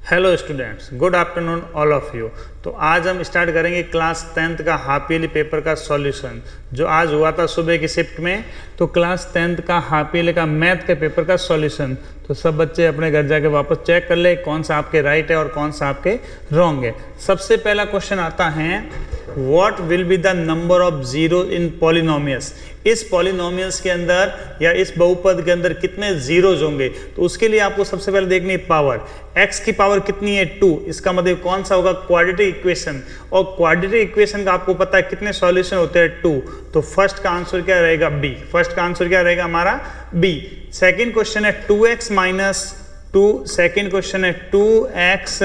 Hello students, good afternoon all of you. तो आज हम स्टार्ट करेंगे क्लास 10th का हाफ ईयरली पेपर का सॉल्यूशन जो आज हुआ था सुबह की शिफ्ट में। तो क्लास 10th का हाफ ईयरली का मैथ के पेपर का सॉल्यूशन तो सब बच्चे अपने घर जाके वापस चेक कर ले कौन सा आपके राइट है और कौन सा आपके रॉन्ग है। सबसे पहला क्वेश्चन आता है, what will be the number of zero in polynomials. इस पॉलिनोमियल्स के अंदर या इस बहुपद के अंदर कितने जीरोज होंगे। तो उसके लिए आपको सबसे पहले देखनी है पावर। x की पावर कितनी है 2, इसका मतलब कौन सा होगा क्वाड्रेटिक इक्वेशन। और क्वाड्रेटिक इक्वेशन का आपको पता है कितने सॉल्यूशन होते हैं 2। तो फर्स्ट का आंसर क्या रहेगा बी। फर्स्ट का आंसर क्या रहेगा हमारा बी। सेकंड क्वेश्चन है 2x माइनस 2, सेकंड क्वेश्चन है 2x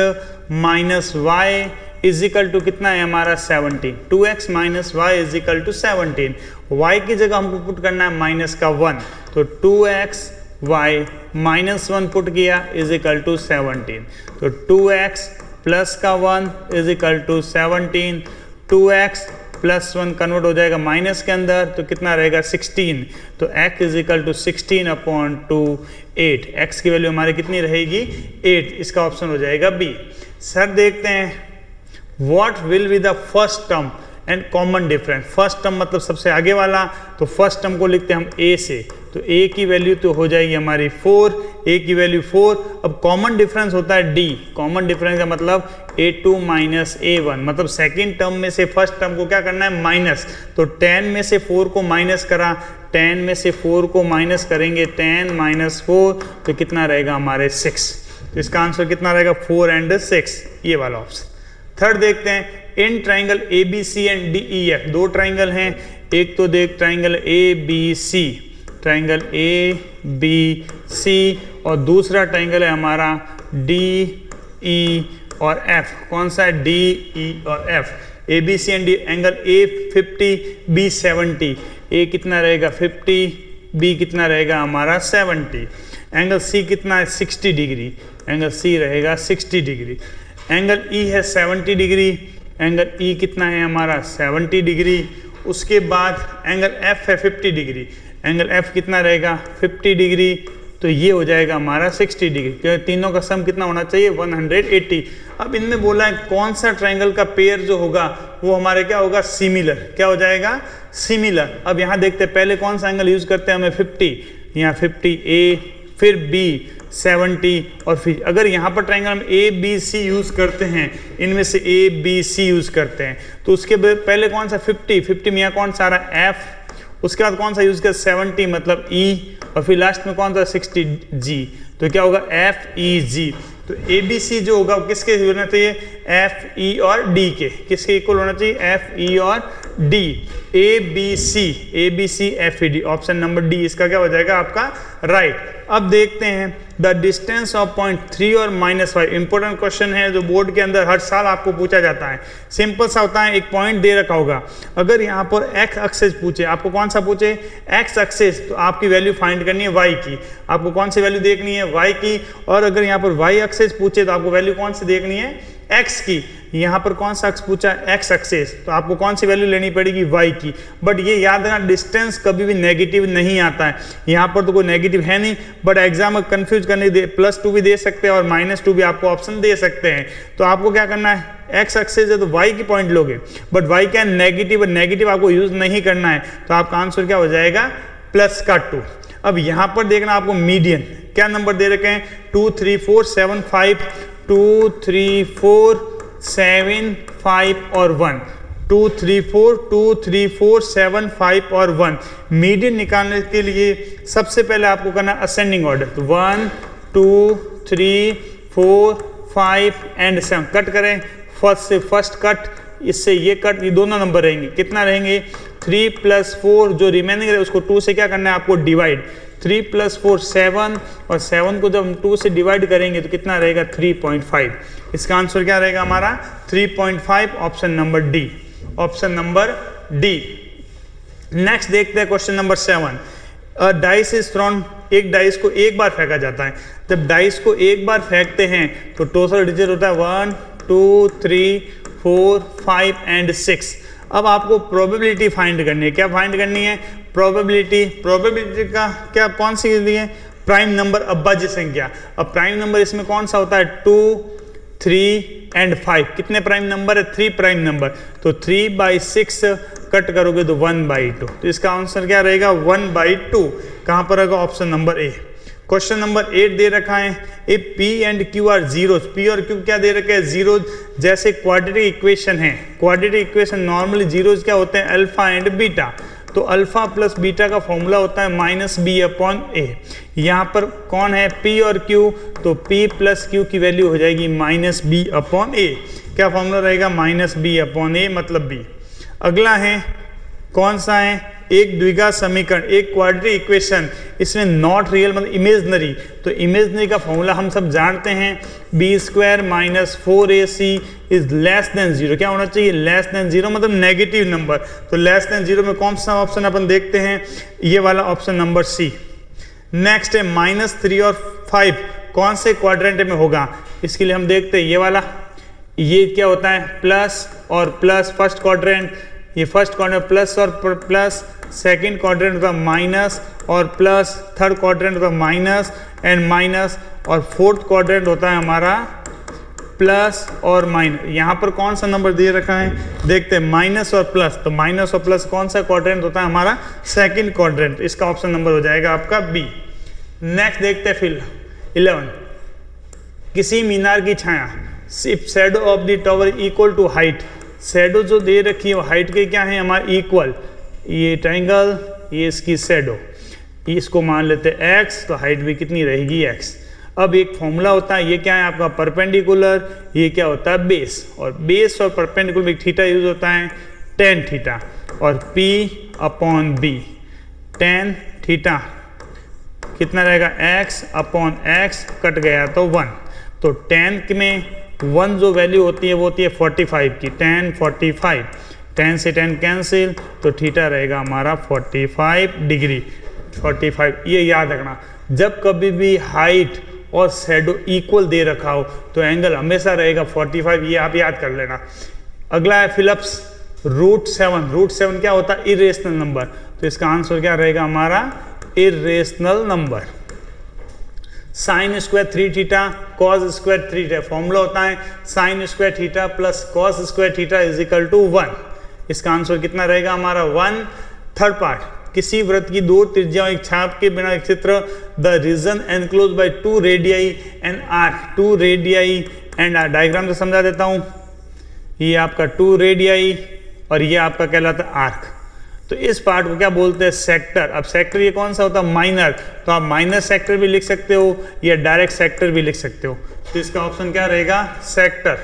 minus Y is equal to कितना है हमारा 17। 2x minus Y is equal to 17। y की जगह हमको पुट करना है माइनस का 1, तो 2x y माइनस 1 पुट किया इज इक्वल टू 17। तो 2x प्लस का 1 is equal to 17। 2x plus 1 convert हो जाएगा माइनस के अंदर तो कितना रहेगा 16। तो x is equal to 16 upon 2 8। x की वैल्यू हमारी कितनी रहेगी 8। इसका ऑप्शन हो जाएगा बी। सर देखते हैं what will be the first term and common difference. First term मतलब सबसे आगे वाला, तो फर्स्ट टर्म को लिखते हैं हम a से। तो a की वैल्यू तो हो जाएगी हमारी 4, a की वैल्यू 4। अब कॉमन डिफरेंस होता है d। कॉमन डिफरेंस का मतलब a2 माइनस a1, मतलब सेकेंड टर्म में से फर्स्ट टर्म को क्या करना है माइनस। तो 10 में से 4 को माइनस करा, 10 में से 4 को माइनस करेंगे 10 माइनस 4 तो कितना रहेगा हमारे 6। तो इसका आंसर कितना रहेगा 4 एंड 6, ये वाला ऑप्शन। थर्ड देखते हैं, in triangle A B C and D E F. दो ट्राइंगल हैं, एक तो देख triangle A B C, triangle A B C, और दूसरा ट्राइंगल है हमारा डी ई और एफ। कौन सा है डी ई और F. A B C and D, angle A 50 B 70। A कितना रहेगा 50, बी कितना रहेगा हमारा 70। एंगल सी कितना है 60 डिग्री, एंगल सी रहेगा 60 डिग्री। एंगल ई है 70 डिग्री, एंगल ई कितना है हमारा 70 डिग्री। उसके बाद एंगल एफ है 50 डिग्री, एंगल एफ कितना रहेगा 50 डिग्री। तो ये हो जाएगा हमारा 60 डिग्री, क्योंकि तीनों का सम कितना होना चाहिए 180। अब इनमें बोला है कौन सा ट्राइंगल का पेयर जो होगा वो हमारे क्या होगा सिमिलर। क्या हो जाएगा सिमिलर। अब यहाँ देखते हैं पहले कौन सा एंगल यूज करते हैं हमें 50, यहाँ 50 ए, फिर बी 70, और फिर अगर यहाँ पर ट्राइंगल हम ए बी सी यूज़ करते हैं, इनमें से ए बी सी यूज़ करते हैं, तो उसके पहले कौन सा 50 में यहाँ कौन सा आ रहा है एफ, उसके बाद कौन सा यूज़ कर 70 मतलब ई, और फिर लास्ट में कौन सा 60 जी। तो क्या होगा एफ ई जी। तो ए बी सी जो होगा किसके होना चाहिए एफ ई और डी के, किसके इक्वल होना चाहिए एफ ई और D. A B C F E D, option number D इसका क्या हो जाएगा आपका राइट। अब देखते हैं द डिस्टेंस ऑफ पॉइंट 3 और -5। इंपॉर्टेंट क्वेश्चन है जो बोर्ड के अंदर हर साल आपको पूछा जाता है। सिंपल सा होता है, एक पॉइंट दे रखा होगा, अगर यहाँ पर एक्स एक्सिस पूछे, आपको कौन सा पूछे एक्स एक्सिस, तो आपकी वैल्यू फाइंड करनी है वाई की। आपको कौन सी वैल्यू देखनी है वाई की। और अगर यहाँ पर वाई एक्सिस पूछे तो आपको वैल्यू कौन सी देखनी है एक्स की। यहाँ पर कौन सा एक्स पूछा एक्स एक्सिस, तो आपको कौन सी वैल्यू लेनी पड़ेगी वाई की। बट ये याद रखना डिस्टेंस कभी भी नेगेटिव नहीं आता है। यहाँ पर तो कोई नेगेटिव है नहीं, बट एग्जाम में कंफ्यूज करने +2 भी दे सकते हैं और -2 भी आपको ऑप्शन दे सकते हैं। तो आपको क्या करना है एक्स एक्सिस है तो वाई की पॉइंट लोगे, बट वाई क्या नेगेटिव, नेगेटिव आपको यूज नहीं करना है। तो आपका आंसर क्या हो जाएगा +2। अब यहाँ पर देखना आपको मीडियन क्या नंबर दे रखे हैं 2 3 4 7 5, 2 3 4 7 5 और 1, 2 3 4 2 3 4 7 5 और 1। मीडियन निकालने के लिए सबसे पहले आपको करना असेंडिंग ऑर्डर। तो 1 2 3 4 5 एंड 7 कट करें, फर्स्ट से फर्स्ट कट, इससे ये कट, ये दोनों नंबर रहेंगे कितना रहेंगे 3 + 4 जो रिमेनिंग रहे उसको 2 से क्या करना है आपको डिवाइड। 3 + 4 7, और 7 को जब हम 2 से डिवाइड करेंगे तो कितना रहेगा 3.5। इसका आंसर क्या रहेगा हमारा 3.5, option number D, option number D. Next देखते हैं question number 7। A dice is throne, एक डाइस को एक बार फेंका जाता है। जब डाइस को एक बार फेंकते हैं तो टोटल डिजिट होता है 1 2 3 4 5 एंड 6। अब आपको प्रोबेबिलिटी फाइंड करनी है। क्या फाइंड करनी है प्रोबेबिलिटी। प्रोबेबिलिटी का क्या कौन सी है प्राइम नंबर अभाज्य संख्या। अब प्राइम नंबर इसमें कौन सा होता है 2 3 एंड 5 कितने प्राइम नंबर है? 3 प्राइम नंबर। तो 3/6 कट करोगे तो 1/2। तो इसका आंसर क्या रहेगा? 1/2। कहाँ पर होगा? Option number A. Question number 8 दे रखा है, if P and Q are zeros, P और Q क्या दे रखे हैं? जीरोज। जैसे क्वाड्रेटिक इक्वेशन है, क्वाड्रेटिक इक्वेशन नॉर्मली जीरोज क्या होते हैं? Alpha and beta. तो अल्फा प्लस बीटा का फॉर्मूला होता है -b/a। यहाँ पर कौन है? P और Q, तो P प्लस Q की वैल्यू हो जाएगी -b/a। क्या फॉर्मूला रहेगा? -b/a मतलब b। अगला है, कौन सा है? एक द्विघात समीकरण, एक क्वाड्रेटिक इक्वेशन, इसमें नॉट रियल मतलब इमेजनरी। तो इमेजनरी का फॉर्मूला हम सब जानते हैं, b² - 4ac is less than 0। क्या होना चाहिए? लेस देन 0 मतलब नेगेटिव नंबर। तो लेस देन 0 में कौन सा ऑप्शन अपन देखते हैं? ये वाला ऑप्शन नंबर सी। नेक्स्ट है -3 और 5 कौन से क्वाड्रेंट में होगा? इसके लिए हम देखते हैं ये वाला, ये क्या होता है? प्लस और प्लस फर्स्ट क्वाड्रेंट, ये फर्स्ट क्वाड्रेंट प्लस और प्लस, सेकंड क्वाड्रेंट होता माइनस और प्लस, थर्ड क्वाड्रेंट होता माइनस एंड माइनस, और फोर्थ क्वाड्रेंट होता है हमारा प्लस और माइनस। यहाँ पर कौन सा नंबर दे रखा है? देखते हैं, माइनस और प्लस। तो माइनस और प्लस कौन सा क्वाड्रेंट होता है? हमारा सेकंड क्वाड्रेंट। इसका ऑप्शन नंबर हो जाएगा आपका बी। नेक्स्ट देखते हैं फिर 11, किसी मीनार की छाया, if shadow of the tower equal to height, shadow जो दे रखी है वो हाइट के क्या है? हमारे इक्वल। ये ट्राइंगल, ये इसकी शैडो, इसको मान लेते हैं x, तो हाइट भी कितनी रहेगी? x। अब एक फॉर्मूला होता है, ये क्या है आपका? परपेंडिकुलर, ये क्या होता है? बेस। और बेस और परपेंडिकुलर में थीटा यूज होता है tan थीटा, और p/b। tan थीटा कितना रहेगा? x/x कट गया तो 1। तो tan में 1 जो वैल्यू होती है वो होती है 45 की, tan 45। tan से tan कैंसिल, तो थीटा रहेगा हमारा 45 डिग्री। 45, ये याद रखना, जब कभी भी हाइट और शैडो इक्वल दे रखा हो तो एंगल हमेशा रहेगा 45, ये आप याद कर लेना। अगला है फिलिप्स √7। √7 क्या होता है? Irrational number. तो इसका आंसर क्या रहेगा हमारा? Irrational number. sin² 3 theta cos² 3 theta, formula होता है sin² theta plus cos² theta is equal to 1। इसका आंसर कितना रहेगा हमारा? 1। थर्ड पार्ट, किसी वृत्त की 2 त्रिज्या एक छाप के बिना एक चित्र, the region enclose by 2 radii and arc. 2 radii and arc, diagram से समझा देता हूँ। ये आपका 2 रेडियाई और ये आपका कहलाता है आर्क। तो इस पार्ट को क्या बोलते हैं? सेक्टर। अब सेक्टर ये कौन सा होता है? माइनर। तो आप माइनर सेक्टर भी लिख सकते हो या डायरेक्ट सेक्टर भी लिख सकते हो। तो इसका ऑप्शन क्या रहेगा? सेक्टर।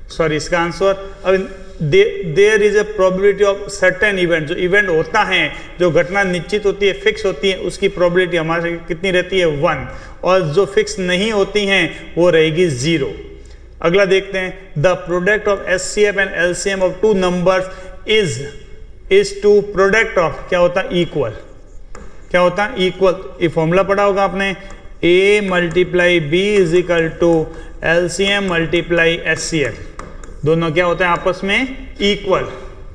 सॉरी, इसका आंसर, अब there is a probability of certain event. जो इवेंट होता है, जो घटना निश्चित होती है, फिक्स होती है, उसकी प्रोबेबिलिटी हमारे कितनी रहती है? 1। और जो फिक्स नहीं होती हैं वो रहेगी 0। अगला देखते हैं, the product of HCF and LCM of 2 numbers is to product of, क्या होता है? इक्वल। क्या होता है? इक्वल। ये फॉर्मूला पढ़ा होगा आपने, A × B is equal to LCM × HCF। दोनों क्या होता है? आपस में इक्वल।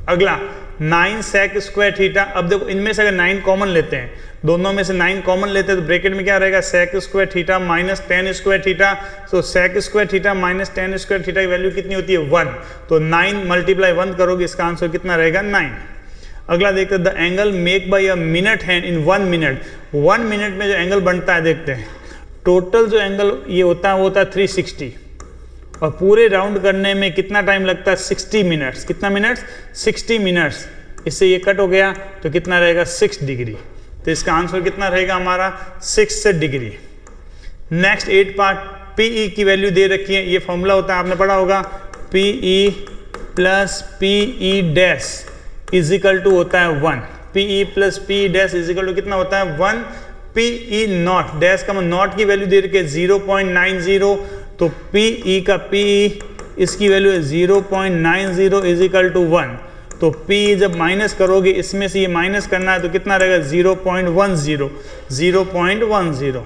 अगला 9 sec² थीटा। अब देखो, इनमें से अगर 9 कॉमन लेते हैं, दोनों में से 9 कॉमन लेते हैं, तो ब्रैकेट में क्या रहेगा? sec² theta minus tan² theta. तो sec² theta minus tan² theta की वैल्यू कितनी होती है? 1। तो 9 × 1 करोगे, इसका आंसर कितना रहेगा? 9। अगला देखते हैं, the angle make by a minute hand in 1 minute. 1 minute में जो एंगल बनता है, देखते हैं, टोटल जो एंगल ये होता है वो होता है 360, और पूरे राउंड करने में कितना टाइम लगता है? 60 मिनट्स। कितना मिनट्स? 60 मिनट्स। इससे ये कट हो गया तो कितना रहेगा? 6 डिग्री। तो इसका आंसर कितना रहेगा हमारा? 6 डिग्री। नेक्स्ट 8 पार्ट, PE की वैल्यू दे रखी है, ये फॉर्मूला होता है, आपने पढ़ा होगा, PE plus PE dash is equal to होता है 1। PE plus PE dash is equal to कितना होता है? 1। PE नॉट, डैश का नॉट की वैल्यू दे रखी है 0.90, तो PE का PE इसकी वैल्यू है 0.90 इज इक्वल टू 1। तो PE जब माइनस करोगे, इसमें से ये माइनस करना है, तो कितना रहेगा? 0.10। 0.10।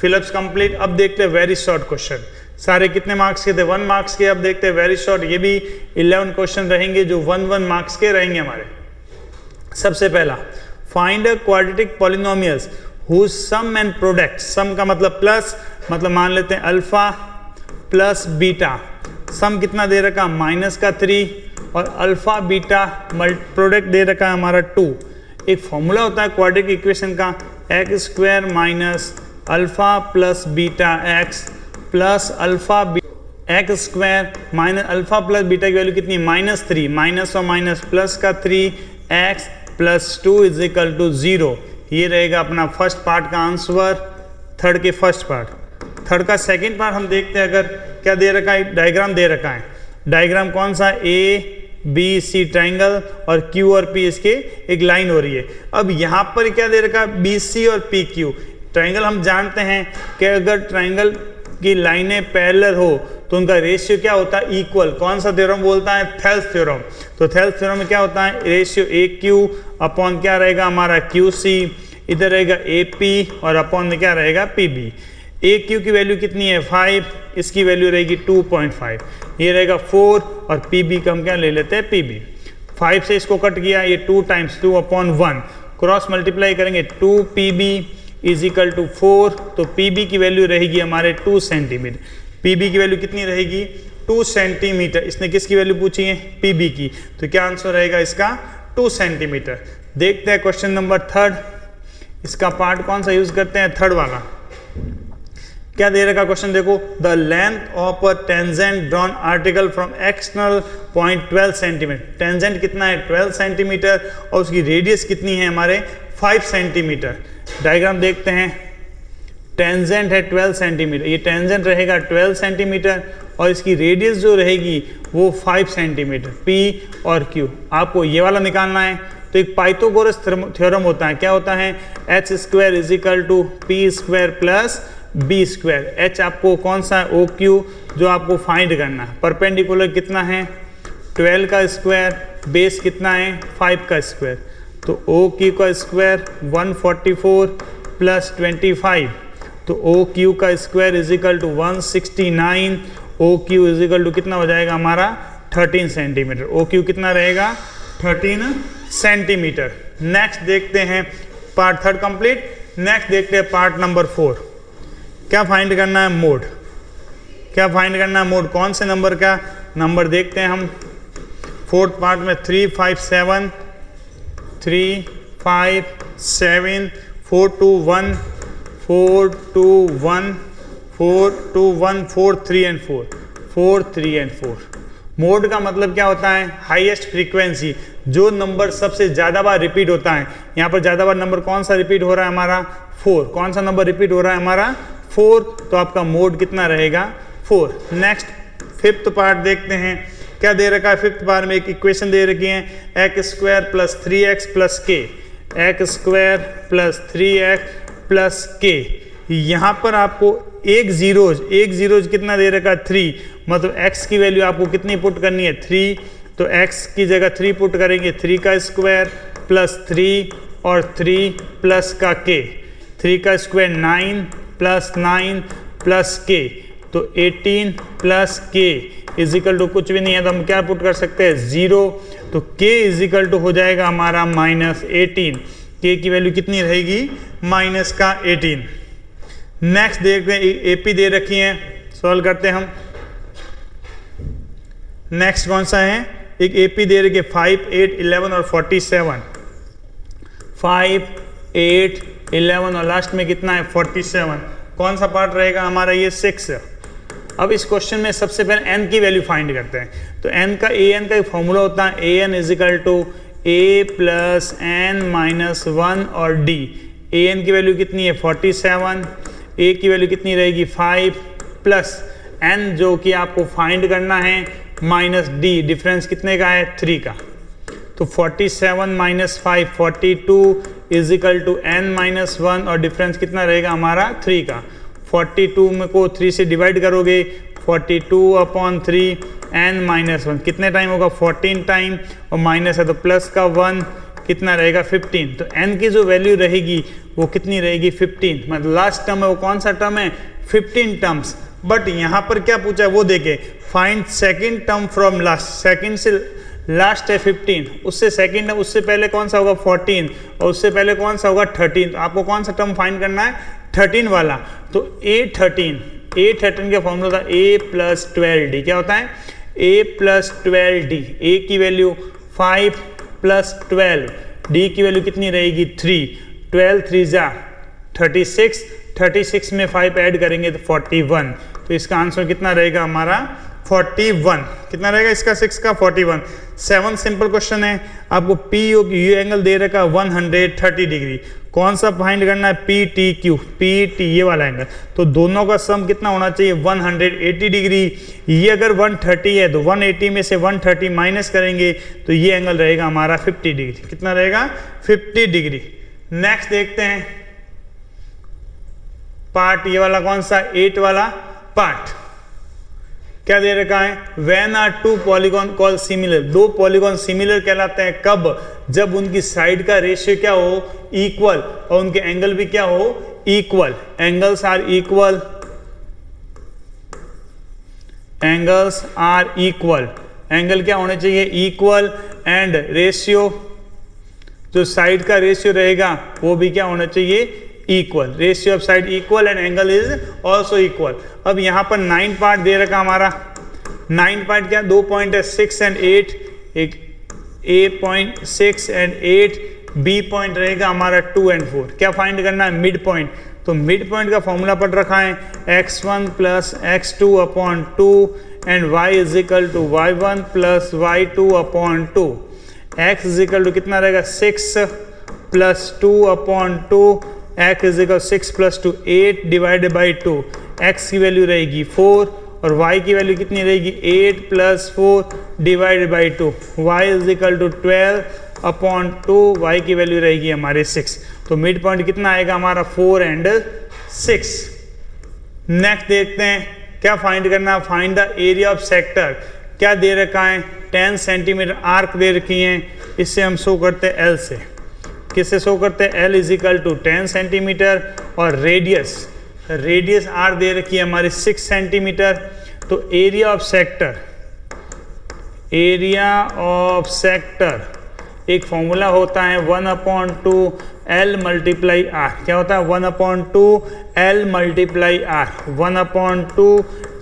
फिलिप्स कंप्लीट। अब देखते हैं वेरी शॉर्ट क्वेश्चन। सारे कितने मार्क्स के थे? 1 मार्क्स के। अब देखते हैं वेरी शॉर्ट, ये भी 11 क्वेश्चन रहेंगे जो 1 मार्क्स के रहेंगे हमारे। सबसे पहला, find a quadratic polynomials whose sum and product. Sum का मतलब प्लस, मतलब मान लेते हैं अल्फा प्लस बीटा, सम कितना दे रखा माइनस का 3 और अल्फा बीटा प्रोडक्ट दे रखा है हमारा 2। एक फॉर्मूला होता है क्वाड्रेटिक इक्वेशन का, x square minus alpha plus beta x plus alpha x square minus alpha plus beta की वैल्यू कितनी -3, माइनस और माइनस प्लस का 3x plus 2 is equal to 0। ये रहेगा अपना फर्स्ट पार्ट का आंसर, थर्ड के फर्स्ट पार्ट। थर्ड का सेकंड पार्ट हम देखते हैं, अगर क्या दे रखा है, डायग्राम दे रखा है। डायग्राम कौन सा, ABC ट्राइंगल और Q और P इसके एक लाइन हो रही है। अब यहाँ पर क्या दे रखा है, BC और PQ ट्राइंगल। हम जानते हैं कि अगर ट्राइंगल की लाइनें पैरेलल हो तो उनका रेशियो क्या होता है, इक्वल। कौन सा थ्योरम बोलता है, थेल्स थ्योरम। तो थेल्स थ्योरम में क्या होता है, रेशियो AQ अपॉन क्या रहेगा हमारा QC, इधर रहेगा AP और अपॉन में क्या रहेगा PB। AQ की वैल्यू कितनी है 5, इसकी वैल्यू रहेगी 2.5, ये रहेगा 4 और PB का हम क्या ले लेते हैं PB। 5 से इसको कट किया, ये 2 × 2/1 क्रॉस मल्टीप्लाई करेंगे 2PB इज इक्वल टू 4, तो PB की वैल्यू रहेगी हमारे 2 सेंटीमीटर। PB की वैल्यू कितनी रहेगी 2 सेंटीमीटर। इसने किसकी वैल्यू पूछी है, PB की, तो क्या आंसर रहेगा इसका 2 सेंटीमीटर। देखते हैं क्वेश्चन नंबर थर्ड, इसका पार्ट कौन सा यूज करते हैं, थर्ड वाला। क्या दे रखा क्वेश्चन देखो, the length of a tangent drawn article from external point 12 centimetre. Tangent कितना है 12 सेंटीमीटर और उसकी रेडियस कितनी है हमारे 5 सेंटीमीटर। डायग्राम देखते हैं, टेंजेंट है 12 सेंटीमीटर, ये टेंजेंट रहेगा 12 सेंटीमीटर और इसकी रेडियस जो रहेगी वो 5 सेंटीमीटर। P और Q आपको ये वाला निकालना है। तो एक पाइथागोरस थ्योरम होता है, क्या होता है, h square is equal to P square plus B square. H आपको कौन सा है, OQ, जो आपको फाइंड करना है। परपेंडिकुलर कितना है 12 का स्क्वायर, बेस कितना है 5 का स्क्वायर, तो OQ का स्क्वायर 144 प्लस 25, तो OQ का square is equal to 169। OQ is equal to कितना हो जाएगा हमारा 13 सेंटीमीटर। OQ कितना रहेगा 13 सेंटीमीटर। नेक्स्ट देखते हैं पार्ट थर्ड कंप्लीट। नेक्स्ट देखते हैं पार्ट नंबर 4। क्या फाइंड करना है, मोड। क्या फाइंड करना है, मोड। कौन से नंबर का नंबर देखते हैं हम, फोर्थ पार्ट में 3, 5, 7, 3, 5, 7, 4, 2, 1, 4, 2, 1, 4, 2, 1, 4, 3 and 4, 4, 3 and 4। मोड का मतलब क्या होता है, हाईएस्ट फ्रीक्वेंसी, जो नंबर सबसे ज़्यादा बार रिपीट होता है। यहाँ पर ज़्यादा बार नंबर कौन सा रिपीट हो रहा है हमारा 4। कौन सा नंबर रिपीट हो रहा है हमारा 4, तो आपका मोड कितना रहेगा 4। नेक्स्ट फिफ्थ पार्ट देखते हैं, क्या दे रखा है फिफ्थ पार्ट में, एक इक्वेशन दे रखी है, X square plus 3x plus K, X square plus 3x plus K. यहाँ पर आपको एक जीरोज कितना दे रखा है 3, मतलब x की वैल्यू आपको कितनी पुट करनी है 3, तो x की जगह 3 पुट करेंगे, 3 का स्क्वायर प्लस 3 और 3 प्लस का k, 3 का स्क्वायर 9 प्लस 9 प्लस k, तो 18 plus k is equal to कुछ भी नहीं है तो हम क्या पुट कर सकते हैं 0, तो k इज इक्वल टू हो जाएगा हमारा -18। k की वैल्यू कितनी रहेगी माइनस का 18। नेक्स्ट देखते हैं, AP दे रखी है, सॉल्व करते हैं हम। नेक्स्ट कौन सा है, एक AP दे रखी है 5, 8, 11 और 47, 5, 8, 11 और लास्ट में कितना है 47। कौन सा पार्ट रहेगा हमारा ये 6। अब इस क्वेश्चन में सबसे पहले n की वैल्यू फाइंड करते हैं। तो n का an का एक फॉर्मूला होता है, an is equal to a plus n minus 1 और d। an की वैल्यू कितनी है 47, a की वैल्यू कितनी रहेगी 5 प्लस n जो कि आपको फाइंड करना है माइनस d, डिफरेंस कितने का है 3 का, तो 47 minus 5 42 is equal to n minus 1 और डिफरेंस कितना रहेगा हमारा 3 का। 42 में को 3 से डिवाइड करोगे 42 अपॉन 3 n माइनस 1 कितने टाइम होगा 14 टाइम, और माइनस है तो प्लस का 1 कितना रहेगा 15। तो n की जो वैल्यू रहेगी वो कितनी रहेगी 15, मतलब लास्ट टर्म है वो कौन सा टर्म है 15 टर्म्स। बट यहाँ पर क्या पूछा है वो देखे, find second term from last, second से लास्ट है 15, उससे सेकेंड है उससे पहले कौन सा होगा 14 और उससे पहले कौन सा होगा 13। तो आपको कौन सा टर्म फाइंड करना है 13 वाला, तो A13 का फॉर्मूला था A प्लस 12D, क्या होता है A प्लस 12D, A की वैल्यू 5 प्लस 12, D की वैल्यू कितनी रहेगी 3, 12 3 जा 36, 36 में 5 ऐड करेंगे तो 41, तो इसका आंसर कितना रहेगा हमारा 41, कितना रहेगा इसका 6 का 41। 7 सिंपल क्वेश्चन है, आपको पी यू एंगल दे रखा 130 डिग्री, कौन सा फाइंड करना है P T Q, P T ये वाला एंगल, तो दोनों का सम कितना होना चाहिए 180 डिग्री, ये अगर 130 है तो 180 में से 130 माइनस करेंगे तो ये एंगल रहेगा हमारा 50 डिग्री, कितना रहेगा 50 डिग्री। नेक्स्ट देखते हैं पार्ट ये वाला कौन सा 8 वाला पार्ट, क्या दे रखा है when are two polygon call similar, दो पॉलीगॉन सिमिलर कहलाते हैं कब, जब उनकी साइड का रेशियो क्या हो इक्वल और उनके एंगल भी क्या हो equal, angles are equal, angles are equal, angle क्या होने चाहिए इक्वल एंड रेशियो, जो साइड का रेशियो रहेगा वो भी क्या होना चाहिए equal, ratio of side equal and angle is also equal. अब यहाँ पर 9 पार्ट दे रखा हमारा, 9 पार्ट क्या 2 पॉइंट है 6 एंड 8, एक A point 6 and 8, B point रहेगा हमारा 2 एंड 4, क्या फाइंड करना है मिड पॉइंट, तो मिड पॉइंट का फॉर्मूला पढ़ रखा है x1 plus x2 upon 2 and y is equal to y1 plus y2 upon 2, x is equal to कितना रहेगा 6 plus 2 upon 2, x is equal 6 plus 2 8 divided by 2, x की value रहेगी 4 और y की वैल्यू कितनी रहेगी 8 plus 4 divided by 2, y is equal to 12 upon 2, y की value रहेगी हमारे 6, तो मिड पॉइंट कितना आएगा हमारा 4 एंड 6। नेक्स्ट देखते हैं क्या फाइंड करना, find the area of sector, क्या दे रखा है 10 सेंटीमीटर आर्क दे रखी है, इससे हम शो करते हैं L से, किससे शो करते हैं L is equal to 10 centimetre और रेडियस, रेडियस R दे रखी है हमारी 6 सेंटीमीटर, तो area of sector, area of sector एक फॉर्मूला होता है 1/2 L मल्टीप्लाई R, क्या होता है 1/2 L मल्टीप्लाई R, 1/2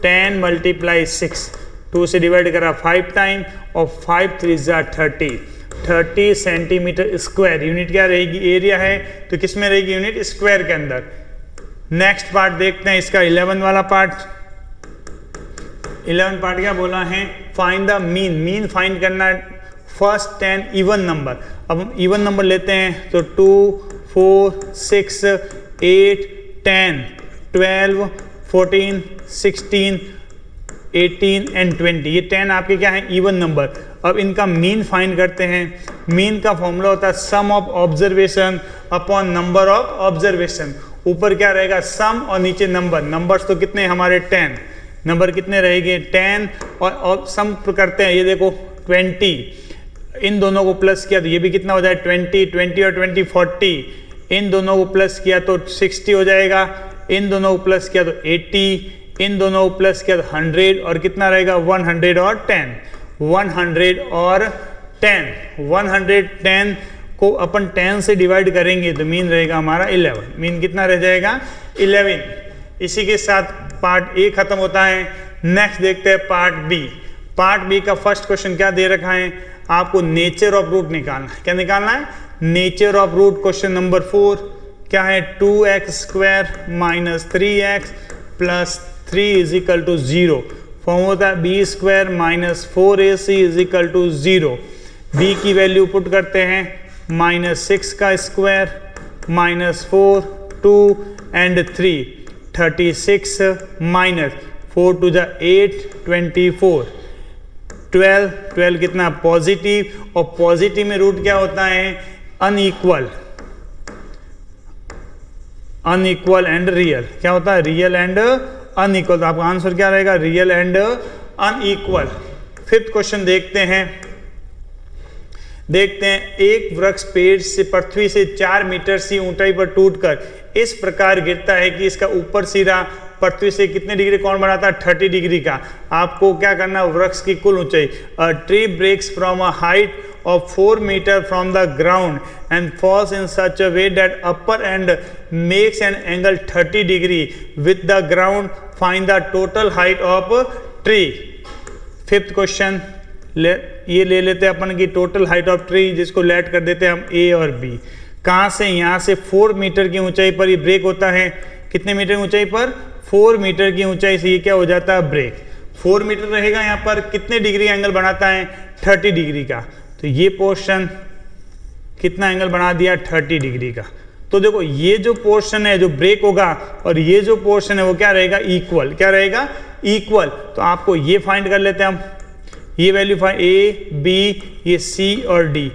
10 मल्टीप्लाई 6, 2 से डिवाइड करा 5 टाइम और 5 3 जा 30 सेंटीमीटर स्क्वायर, यूनिट क्या रहेगी एरिया है तो किस में रहेगी यूनिट स्क्वायर के अंदर। नेक्स्ट पार्ट देखते हैं इसका 11 वाला पार्ट, 11 पार्ट क्या बोला है find the mean, mean find करना है फर्स्ट 10 इवन नंबर, अब हम इवन नंबर लेते हैं तो 2 4 6 8 10 12 14 16 18 एंड 20, ये 10 आपके क्या है इवन नंबर। अब इनका मीन फाइंड करते हैं, मीन का फॉर्मूला होता है sum of observation upon number of observation, ऊपर क्या रहेगा सम और नीचे नंबर, नंबर्स तो कितने हमारे 10, नंबर कितने रहेंगे 10 और सम करते हैं, ये देखो 20, इन दोनों को प्लस किया तो ये भी कितना हो जाए 20 20 और 20 40, इन दोनों को प्लस किया तो 60 हो जाएगा, इन दोनों को प्लस किया तो 80, इन दोनों को प्लस किया तो 100 और कितना रहेगा 100 और 10, 100 और 10, 110 को अपन 10 से डिवाइड करेंगे तो मीन रहेगा हमारा 11, मीन कितना रह जाएगा 11। इसी के साथ पार्ट ए खत्म होता है। नेक्स्ट देखते हैं पार्ट बी, पार्ट बी का फर्स्ट क्वेश्चन क्या दे रखा है आपको नेचर ऑफ रूट निकालना है, क्या निकालना है nature of root, question number 4 क्या है 2x square minus 3x plus 3 is equal to 0, form होता है B square minus 4ac is equal to 0, B की वैल्यू पुट करते हैं -6 का स्क्वायर -4 2 एंड 3 36 माइनस 4 टू जा 8 24 12 12 कितना पॉजिटिव, और पॉजिटिव में रूट क्या होता है अनइक्वल, अनइक्वल एंड रियल, क्या होता है रियल एंड अनइक्वल, तो आपका आंसर क्या रहेगा real and unequal. Fifth question देखते हैं, एक वृक्ष पेड़ से पृथ्वी से 4 मीटर सी ऊंचाई पर टूटकर इस प्रकार गिरता है कि इसका ऊपर सिरा पृथ्वी से कितने डिग्री कोण बनाता है 30 डिग्री का। आपको क्या करना है वृक्ष की कुल ऊंचाई, a tree breaks from a height of 4 meter from the ground and falls in such a way that upper end makes an angle 30 degree with the ground find the total height of tree. Fifth question ये ले लेते हैं अपन की total height of tree, जिसको late कर देते हैं हम ए और बी। कहाँ से? यहाँ से 4 मीटर की ऊंचाई पर ये ब्रेक होता है। कितने मीटर की ऊंचाई पर? 4 मीटर की ऊंचाई से ये क्या हो जाता है? ब्रेक। 4 मीटर रहेगा यहाँ पर, कितने डिग्री एंगल बनाता है? 30 डिग्री का। तो ये पोर्शन कितना एंगल बना दिया? 30 डिग्री का। तो देखो ये जो पोर्शन है जो ब्रेक होगा और ये जो पोर्शन है वो क्या रहेगा? इक्वल। क्या रहेगा? इक्वल। तो आपको ये फाइंड कर लेते हैं हम, ये वैल्यू फाइंड, ए बी, ये सी और डी।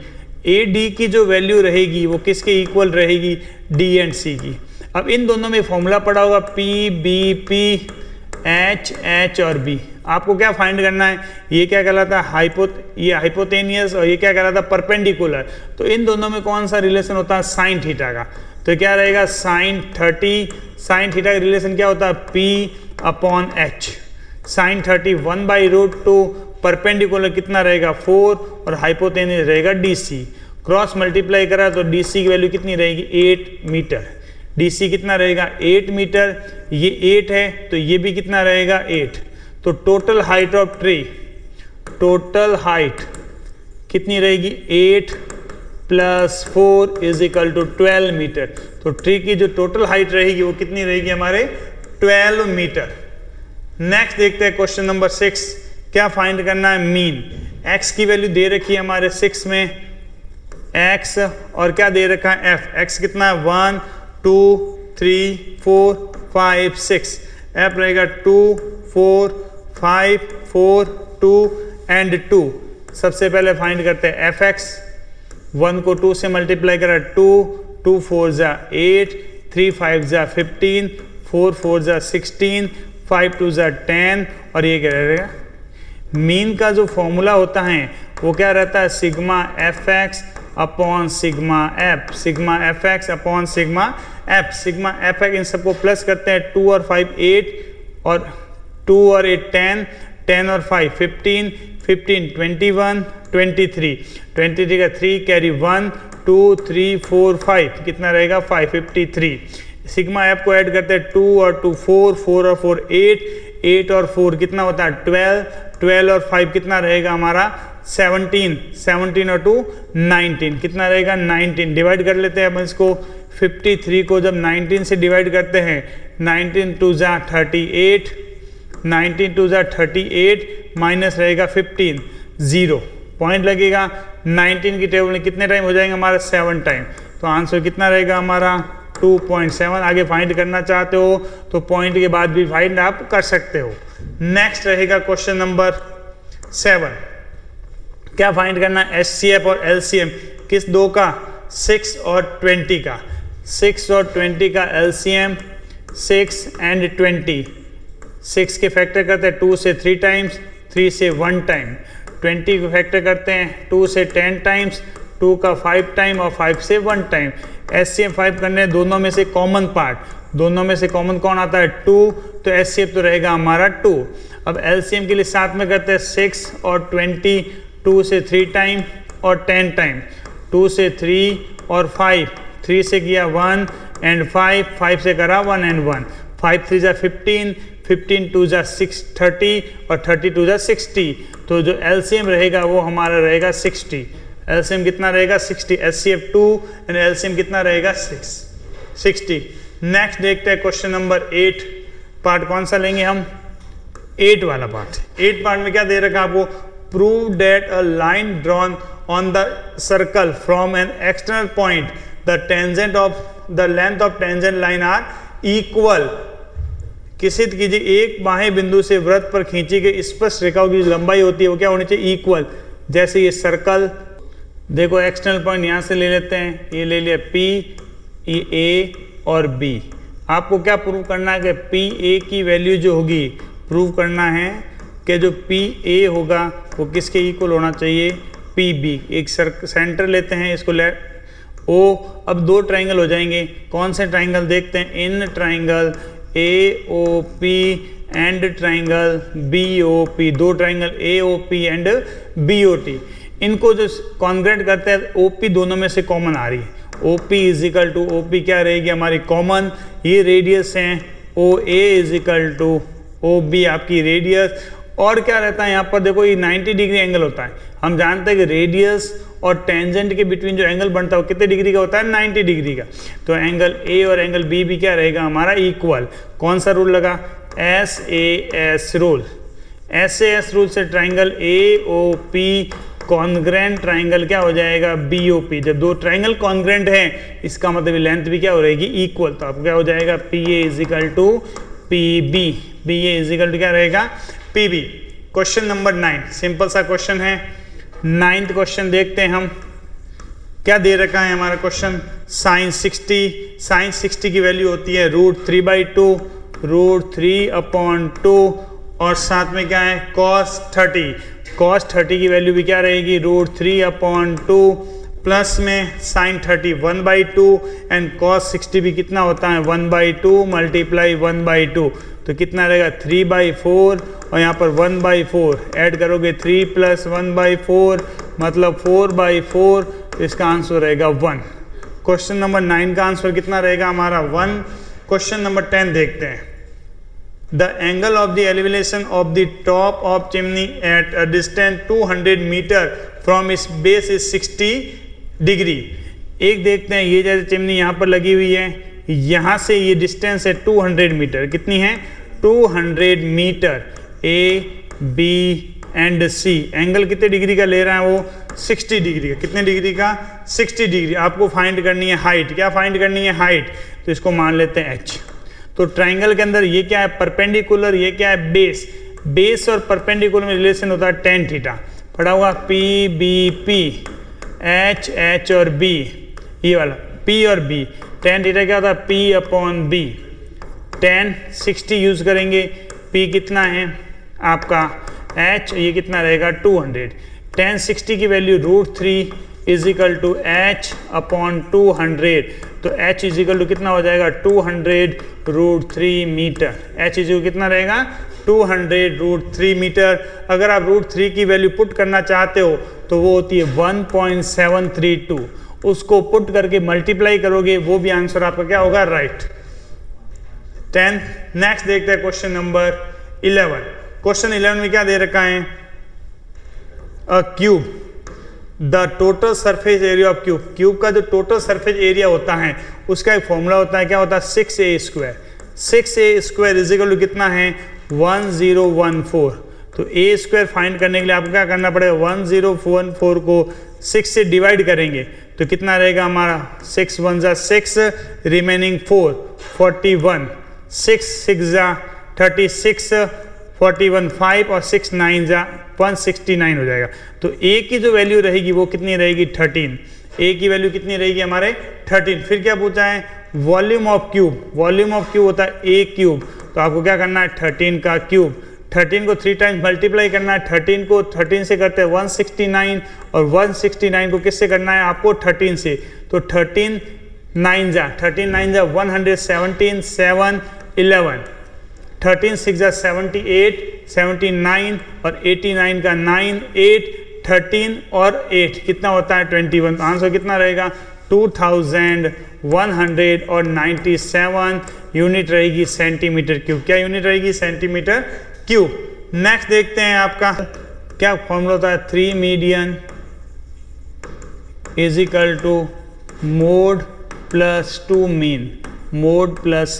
ए डी की जो वैल्यू रहेगी वो किसके इक्वल रहेगी? डी एंड सी की। अब इन दोनों में फॉर्मूला पड़ा होगा P B P, H H और बी। आपको क्या फाइंड करना है? ये क्या कहलाता है? ये हाइपोटेनियस और ये क्या कहलाता है? परपेंडिकुलर। तो इन दोनों में कौन सा रिलेशन होता है? साइन थीटा का। तो क्या रहेगा? साइन 30। साइन थीटा का रिलेशन क्या होता है? P upon H. Sine 30 1/√2, perpendicular कितना रहेगा? 4 और हाइपोटेनियस रहेगा DC। क्रॉस मल्टीप्लाई करा तो DC की वैल्यू कितनी रहेगी? 8 मीटर। DC कितना रहेगा? 8 मीटर। ये 8 है तो ये भी कितना रहेगा? 8। तो total height of tree, total height कितनी रहेगी? 8 + 4 = 12 मीटर। तो ट्री की जो टोटल हाइट रहेगी वो कितनी रहेगी हमारे? 12 मीटर। नेक्स्ट देखते हैं क्वेश्चन नंबर 6। क्या फाइंड करना है? मीन। x की वैल्यू दे रखी है हमारे 6 में, x, और क्या दे रखा है? f। x कितना है? 1 2 3 4 5 6। f रहेगा 2 4 5 4 2 एंड 2। सबसे पहले फाइंड करते हैं fx। 1 को 2 से मल्टीप्लाई करा 2 2 4 = 8, 3 5 = 15, 4 4 = 16, 5 2 = 10 और ये क्या रहेगा? मीन का जो फॉर्मूला होता है वो क्या रहता है? Sigma fx upon sigma f। Sigma fx upon sigma f। Sigma fx इन सबको प्लस करते हैं। 2 और 5 8 और 2 और 8 10, 10 और 5 15, 15 21 23, 23 का 3 कैरी 1 2 3 4 5 कितना रहेगा? 5 53। सिग्मा f को ऐड करते हैं 2 और 2 4, 4 और 4 8, 8 और 4 कितना होता है? 12, 12 और 5 कितना रहेगा हमारा? 17, 17 और 2 19 कितना रहेगा? 19। डिवाइड कर लेते हैं अब इसको। 53 को जब 19 से डिवाइड करते हैं, 19 2 = 38, 19 2 = 38 माइनस रहेगा 15, 0 पॉइंट लगेगा। 19 की टेबल में कितने टाइम हो जाएंगे हमारा? 7 टाइम। तो आंसर कितना रहेगा हमारा? 2.7। आगे फाइंड करना चाहते हो तो पॉइंट के बाद भी फाइंड आप कर सकते हो। नेक्स्ट रहेगा क्वेश्चन नंबर 7। क्या फाइंड करना है? HCF और LCM किस दो का? 6 और 20 का। 6 और 20 का LCM 6 एंड 20। 6 के फैक्टर करते हैं 2 से 3 टाइम्स, 3 से 1 टाइम। 20 को फैक्टर करते हैं 2 से 10 टाइम्स, 2 का 5 टाइम और 5 से 1 टाइम। HCF 5 करने दोनों में से कॉमन पार्ट, दोनों में से कॉमन कौन आता है? 2। तो HCF तो रहेगा हमारा 2। अब LCM के लिए साथ में करते हैं 6 और 20, 2 से 3 टाइम और 10 टाइम, 2 से 3 और 5, 3 से किया 1 एंड 5, 5 से करा 1 एंड 1, 5 3 = 15, 15 2 = 6 30 और 30 2 = 60। तो जो LCM रहेगा वो हमारा रहेगा 60। LCM कितना रहेगा? 60। HCF 2 एंड LCM कितना रहेगा? 60। नेक्स्ट देखते हैं क्वेश्चन नंबर 8। पार्ट कौन सा लेंगे हम? 8 वाला पार्ट। 8 पार्ट में क्या दे रखा आपको? Prove that a line drawn on the circle from an external point the tangent of the length of tangent line are equal. किसित कीजिए एक बाह्य बिंदु से वृत्त पर खींची गई स्पष्ट रेखाओं की लंबाई होती है वो क्या होनी चाहिए? इक्वल। जैसे ये सर्कल देखो, एक्सटर्नल पॉइंट यहाँ से ले लेते हैं, ये ले लिया P, ये A और B। आपको क्या प्रूव करना है कि PA की वैल्यू जो होगी, प्रूव करना है कि जो PA होगा वो किसके इक्वल होना चाहिए? PB। एक सेंटर लेते हैं, इसको ले O। अब 2 ट्राइंगल हो जाएंगे। कौन से ट्राइंगल देखते हैं? In triangle AOP and triangle BOP। 2 triangle AOP and BOT। इनको जो कॉन्ग्रेट करते हैं OP दोनों में से कॉमन आ रही है। OP = OP क्या रहेगी हमारी? कॉमन। ये रेडियस हैं OA = ओ बी आपकी रेडियस। और क्या रहता है यहाँ पर, देखो ये 90 डिग्री एंगल होता है। हम जानते हैं कि रेडियस और टेंजेंट के बिटवीन जो एंगल बनता है वो कितने डिग्री का होता है, 90 डिग्री का। तो एंगल ए और एंगल बी भी क्या रहेगा हमारा, इक्वल। कौन सा रूल लगा, SAS रूल। SAS रूल से ट्राइंगल AOP कॉन्ग्रेंट ट्राइंगल क्या हो जाएगा, BOP। जब दो ट्राइंगल कॉन्ग्रेंट हैं इसका मतलब लेंथ भी क्या हो रहेगी, इक्वल। तो आपको क्या हो जाएगा, PA is equal to PB, BA is equal to क्या रहेगा, PB। क्वेश्चन नंबर 9, सिंपल सा क्वेश्चन है। 9th क्वेश्चन देखते हैं हम, क्या दे रखा है हमारा क्वेश्चन, साइन 60 की वैल्यू होती है √3/2, √3/2 और साथ में क्या है cos 30 की वैल्यू भी क्या रहेगी, √3/2 प्लस में साइन 30 1/2 एंड cos 60 भी कितना होता है 1/2 मल्टीप्लाई 1/2, तो कितना रहेगा 3/4 और यहाँ पर 1/4 ऐड करोगे 3 + 1/4 मतलब 4/4, तो इसका आंसर रहेगा 1। क्वेश्चन नंबर 9 का आंसर कितना रहेगा हमारा 1। क्वेश्चन नंबर 10 देखते हैं। The angle of the elevation of the top of chimney at a distance 200 meter from its base is 60 degree. एक देखते हैं, ये जैसे चिमनी यहाँ पर लगी हुई है, यहाँ से ये डिस्टेंस है 200 मीटर। कितनी है, 200 metre. A, B and C angle कितने डिग्री का ले रहा है वो, 60 डिग्री का। कितने डिग्री का, 60 डिग्री। आपको फाइंड करनी है हाइट। क्या फाइंड करनी है, हाइट। तो इसको मान लेते हैं H। तो ट्राइंगल के अंदर ये क्या है, परपेंडिकुलर, ये क्या है, बेस। बेस और परपेंडिकुलर में रिलेशन होता है tan थीटा। पढ़ा हुआ PBP, H और B, ये वाला P और B। tan थीटा क्या होता है, P/B। tan 60 यूज करेंगे, P कितना है आपका H, ये कितना रहेगा 200। tan 60 की वैल्यू √3 इजिकल टू H/200, तो H इजिकल टू कितना हो जाएगा 200 √3 मीटर। H इजिकल कितना रहेगा 200 √3 मीटर। अगर आप √3 की वैल्यू पुट करना चाहते हो तो वो होती है 1.732। उसको पुट करके मल्टीप्लाई करोगे, वो भी आंसर आपका क्या होगा, राइट। 10। नेक्स्ट देखते हैं क्वेश्चन नंबर 11। क्वेश्चन 11 में क्या दे रखा है, अ cube the total surface area of cube. Cube का जो टोटल सरफेस एरिया होता है उसका एक फॉर्मूला होता है, क्या होता है, 6a²। 6a² इजिकल टू कितना है 1014। तो a² फाइंड करने के लिए आपको क्या करना पड़ेगा, 1014 को 6 से डिवाइड करेंगे तो कितना रहेगा हमारा, 6 1 जा 6, रिमेनिंग 4 41, 6 6 जा 36, 41 5 और 6 9 जा 169 हो जाएगा। तो a की जो वैल्यू रहेगी वो कितनी रहेगी 13। a की वैल्यू कितनी रहेगी हमारे 13। फिर क्या पूछा है, volume of cube. Volume of cube होता है a³। तो आपको क्या करना है 13 का क्यूब। 13 को 3 टाइम्स मल्टीप्लाई करना है। 13 को 13 से करते हैं 169 और 169 को किससे करना है आपको 13 से। तो 13 9 जा 117, 7 11, 13 6 जा 78, 79 और 89 का 9 8 13 और 8 कितना होता है 21। तो आंसर कितना रहेगा 2197 यूनिट रहेगी सेंटीमीटर क्यूब। क्या यूनिट रहेगी, सेंटीमीटर क्यूब। नेक्स्ट देखते हैं आपका क्या फॉर्मूला होता है, 3 median is equal to mode plus 2 mean. Mode plus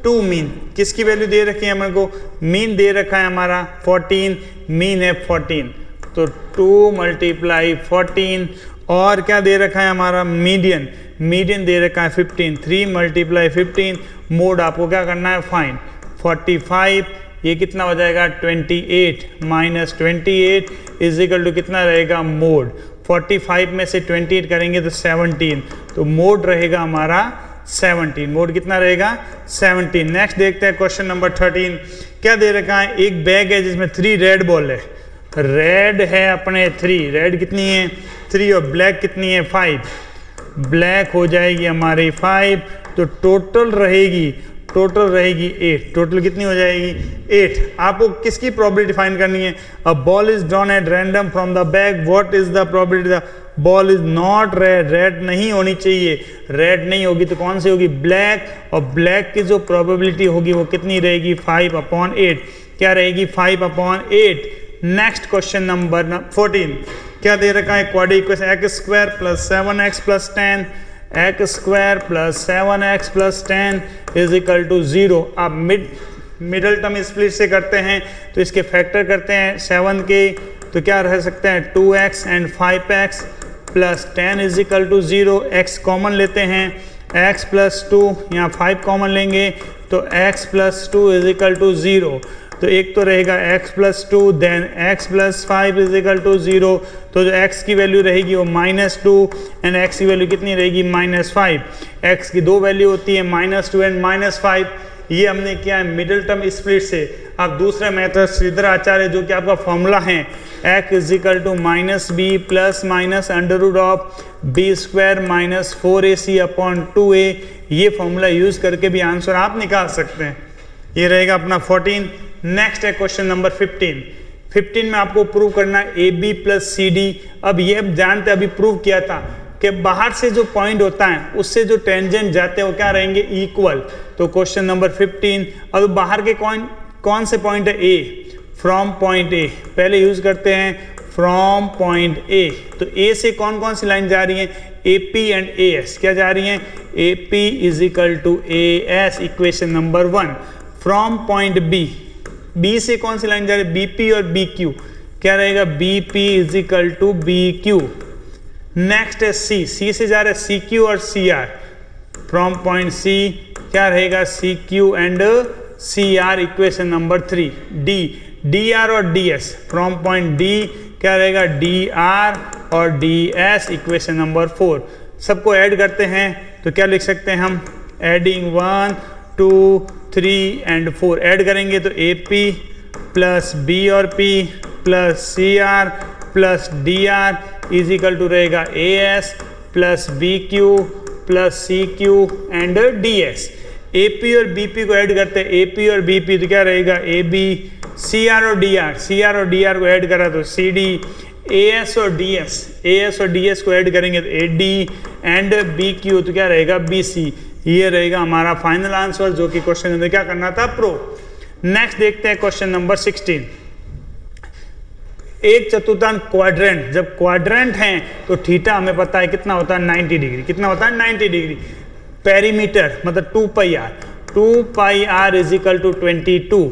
2 mean. किसकी वैल्यू दे रखी है हमारे को, मीन दे रखा है हमारा 14, मीन है 14, तो 2 × 14 और क्या दे रखा है हमारा मीडियन। मीडियन दे रखा है 15, 3 × 15। मोड आपको क्या करना है फाइंड, 45 ये कितना हो जाएगा 28 - 28 इज इक्वल टू कितना रहेगा मोड। 45 में से 28 करेंगे तो 17, तो मोड रहेगा हमारा 17। मोड कितना रहेगा 17। नेक्स्ट देखते हैं क्वेश्चन नंबर 13। क्या दे रखा है, एक बैग है जिसमें 3 रेड बॉल है। रेड है अपने 3, रेड कितनी है 3 और ब्लैक कितनी है 5। ब्लैक हो जाएगी हमारी 5, तो टोटल रहेगी 8। टोटल कितनी हो जाएगी 8। आपको किसकी प्रोबेबिलिटी फाइंड करनी है, a ball is drawn at random from the bag, what is the probability the ball is not red, red नहीं होनी चाहिए, रेड नहीं होगी तो कौन सी होगी, ब्लैक, और ब्लैक की जो प्रोबेबिलिटी होगी वो कितनी रहेगी, 5/8, क्या रहेगी, 5/8। नेक्स्ट क्वेश्चन नंबर 14, क्या दे रखा है, quadratic equation x² + 7x + 10, x² + 7x + 10 = 0। अब मिडल टर्म स्प्लिट से करते हैं तो इसके फैक्टर करते हैं 7 के, तो क्या रह सकते हैं 2x and 5x + 10 = 0। x common लेते हैं, x + 2, यहाँ 5 कॉमन लेंगे तो x + 2 = 0। तो एक तो रहेगा x + 2, देन x + 5 = 0। तो जो x की वैल्यू रहेगी वो -2 एंड x की वैल्यू कितनी रहेगी, -5। x की दो वैल्यू होती है -2 एंड -5। ये हमने किया है मिडिल टर्म स्प्लिट से। अब दूसरा मेथड श्रीधर आचार्य जो कि आपका फॉर्मूला है x = -b ± √b² - 4ac/2a, ये फॉर्मूला यूज करके भी आंसर आप निकाल सकते हैं। ये रहेगा अपना 14। नेक्स्ट है क्वेश्चन नंबर 15 में आपको प्रूव करना है AB + CD। अब ये अब जानते अभी प्रूव किया था कि बाहर से जो पॉइंट होता है उससे जो टेंजेंट जाते हैं वो क्या रहेंगे, इक्वल। तो क्वेश्चन नंबर 15, अब बाहर के कौन से पॉइंट है, A, फ्रॉम पॉइंट A, पहले यूज करते हैं फ्रॉम पॉइंट A। तो A से कौन कौन सी लाइन जा रही है, AP एंड AS, क्या जा रही हैं, AP = AS, equation number 1। From point B से कौन सी लाइन जा रही है, BP और BQ, क्या रहेगा, BP = BQ। नेक्स्ट है C से जा रहा है CQ और CR। फ्रॉम पॉइंट C क्या रहेगा, CQ and CR, equation number 3। DR और DS, फ्रॉम पॉइंट D क्या रहेगा, DR और DS, इक्वेशन नंबर 4। सबको ऐड करते हैं तो क्या लिख सकते हैं हम, एडिंग 1 2 3 एंड 4, ऐड करेंगे तो AP + B और P + CR + DR = रहेगा AS + BQ + CQ and DS। AP और BP को ऐड करते हैं, AP और BP तो क्या रहेगा, AB, CR और DR को ऐड करा तो CD, AS और DS को ऐड करेंगे तो AD एंड BQ तो क्या रहेगा, BC। ये रहेगा हमारा फाइनल आंसर जो कि क्वेश्चन में क्या करना था, प्रूव। नेक्स्ट देखते हैं क्वेश्चन नंबर 16। एक चतुर्थांश क्वाड्रेंट, जब क्वाड्रेंट है तो थीटा हमें पता है कितना होता है, 90 डिग्री। कितना होता है, 90 डिग्री। पेरीमीटर मतलब 2πr, 2πr = 22।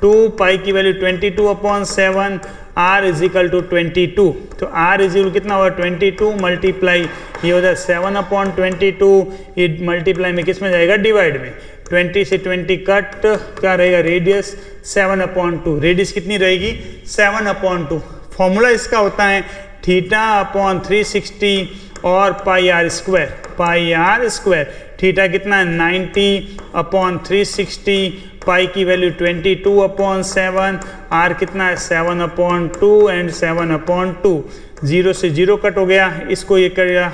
2π की वैल्यू 22/7, r = 22। तो r कितना होगा, 22 मल्टीप्लाई ये हो जाए 7/22, ये मल्टीप्लाई में किस में जाएगा, डिवाइड में। 20 से 20 कट, क्या रहेगा, रेडियस 7/2। रेडियस कितनी रहेगी, 7/2। फॉर्मूला इसका होता है θ/360 और πr²। थीटा कितना है, 90/360, पाई की वैल्यू 22/7, r कितना है 7/2 एंड 7/2। 0 से 0 कट हो गया, इसको ये कर गया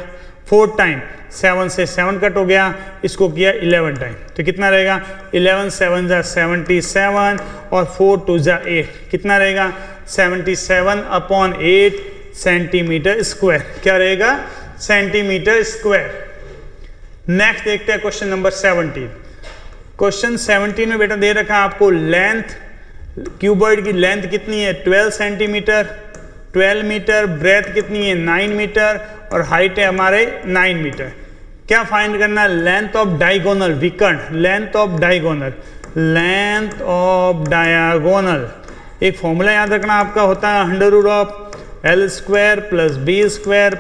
4 टाइम, 7 से 7 कट हो गया, इसको किया 11 टाइम। तो कितना रहेगा, 11 7 = 77 और 4 2 = 8, कितना रहेगा 77/8 सेंटीमीटर स्क्वायर, क्या रहेगा, सेंटीमीटर स्क्वायर। नेक्स्ट देखते हैं क्वेश्चन नंबर 17। क्वेश्चन 17 में बेटा दे रखा है आपको लेंथ, क्यूबॉइड की लेंथ कितनी है 12 सेंटीमीटर, 12 मीटर, ब्रेथ कितनी है 9 मीटर और हाइट है हमारे 9 मीटर। क्या फाइंड करना है, लेंथ ऑफ डायगोनल विकर्ण, length of diagonal, length of diagonal. एक फॉर्मूला याद रखना आपका होता है √L² + B²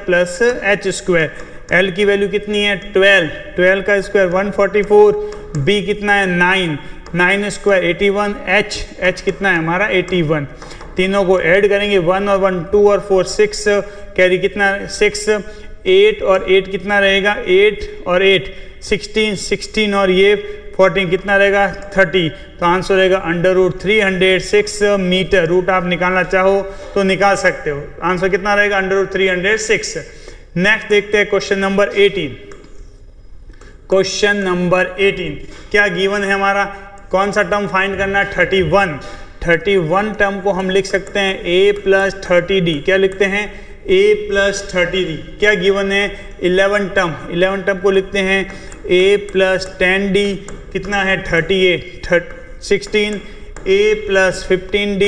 + H²। L की वैल्यू कितनी है 12, 12 का स्क्वायर 144, B कितना है 9, 9 स्क्वायर 81, H कितना है हमारा 81। तीनों को ऐड करेंगे 1 और 1 2 और 4 6, कैरी कितना 6, 8 और 8 कितना रहेगा 8 और 8 16, 16 और ये 14 कितना रहेगा 30। तो आंसर रहेगा √306 मीटर। रूट आप निकालना चाहो तो निकाल सकते हो, आंसर कितना रहेगा √306। नेक्स्ट देखते हैं क्वेश्चन नंबर 18। क्वेश्चन नंबर 18 क्या गिवन है हमारा, कौन सा टर्म फाइंड करना है 31 टर्म को हम लिख सकते हैं a + 30d, क्या लिखते हैं a प्लस 30d, क्या गिवन है 11 टर्म को लिखते हैं a प्लस 10d कितना है 38, 16 a plus 15d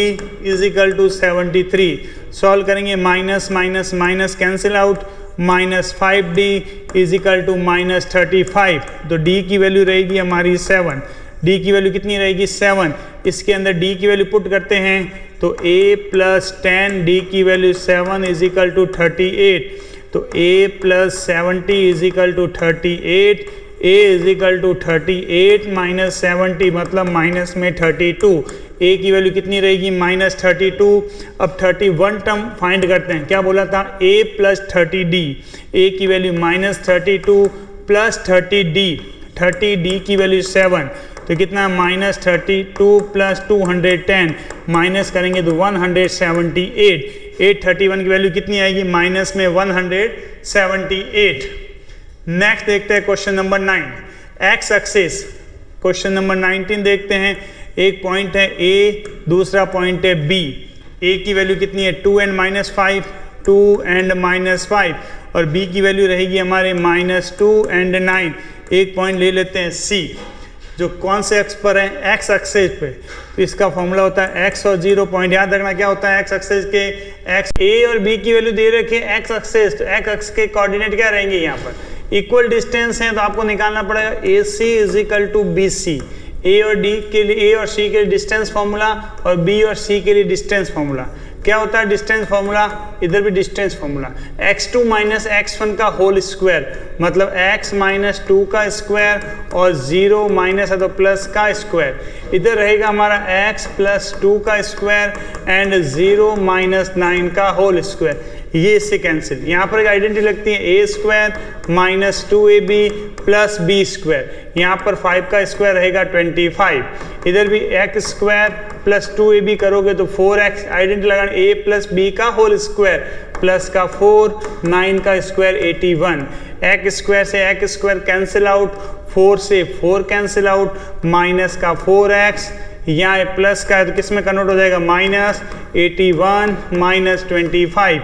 is equal to 73। Solve करेंगे minus minus minus cancel out, minus 5d is equal to minus 35। तो d की वैल्यू रहेगी हमारी 7, d की वैल्यू कितनी रहेगी 7। इसके अंदर d की वैल्यू पुट करते हैं तो a प्लस 10 d की वैल्यू 7 इज इक्वल टू 38। तो a plus 70 is equal to 38, a is equal to 38 minus 70 मतलब माइनस में 32। a की वैल्यू कितनी रहेगी माइनस 32। अब 31 टर्म फाइंड करते हैं, क्या बोला था a प्लस 30d, a की वैल्यू माइनस 32 प्लस 30d की वैल्यू 7, तो कितना माइनस 32 प्लस 210 माइनस करेंगे तो 178, 831 की वैल्यू कितनी आएगी माइनस में 178। नेक्स्ट देखते हैं question number 9, x axis. Question number 19 देखते हैं, एक पॉइंट है A, दूसरा पॉइंट है B। A की वैल्यू कितनी है 2 and माइनस 5, 2 and माइनस 5, और B की वैल्यू रहेगी हमारे माइनस 2 and 9। एक पॉइंट ले लेते हैं C, जो कौन से एक्स पर है एक्स एक्सिस पे, तो इसका फॉर्मूला होता है एक्स और 0 पॉइंट। याद रखना क्या होता है एक्स एक्सिस के, एक्स A और B की वैल्यू दे रखी है एक्स एक्सिस, तो एक्स एक्स के कोऑर्डिनेट क्या रहेंगे यहाँ पर इक्वल डिस्टेंस है, तो आपको निकालना पड़ेगा AC is equal to BC। A और D के लिए, A और C के लिए डिस्टेंस फार्मूला और B और C के लिए डिस्टेंस फार्मूला। क्या होता है डिस्टेंस फार्मूला, इधर भी distance formula, x2 minus x1 का होल स्क्वायर, मतलब x माइनस 2 का स्क्वायर और 0 माइनस है तो प्लस का स्क्वायर। इधर रहेगा हमारा x प्लस 2 का स्क्वायर एंड 0 माइनस 9 का होल स्क्वायर, ये इससे कैंसिल। यहाँ पर एक आइडेंटिटी लगती है a square minus 2ab plus b square, यहाँ पर 5 का स्क्वायर रहेगा 25, इधर भी x स्क्वायर प्लस 2ab करोगे तो 4x, आइडेंटिटी लगाना a प्लस b का होल स्क्वायर प्लस का 4, 9 का स्क्वायर 81, x स्क्वायर से x स्क्वायर कैंसिल आउट, 4 से 4 कैंसिल आउट, माइनस का 4x, यहाँ प्लस का है तो किस में कन्वर्ट हो जाएगा माइनस 81 माइनस 25,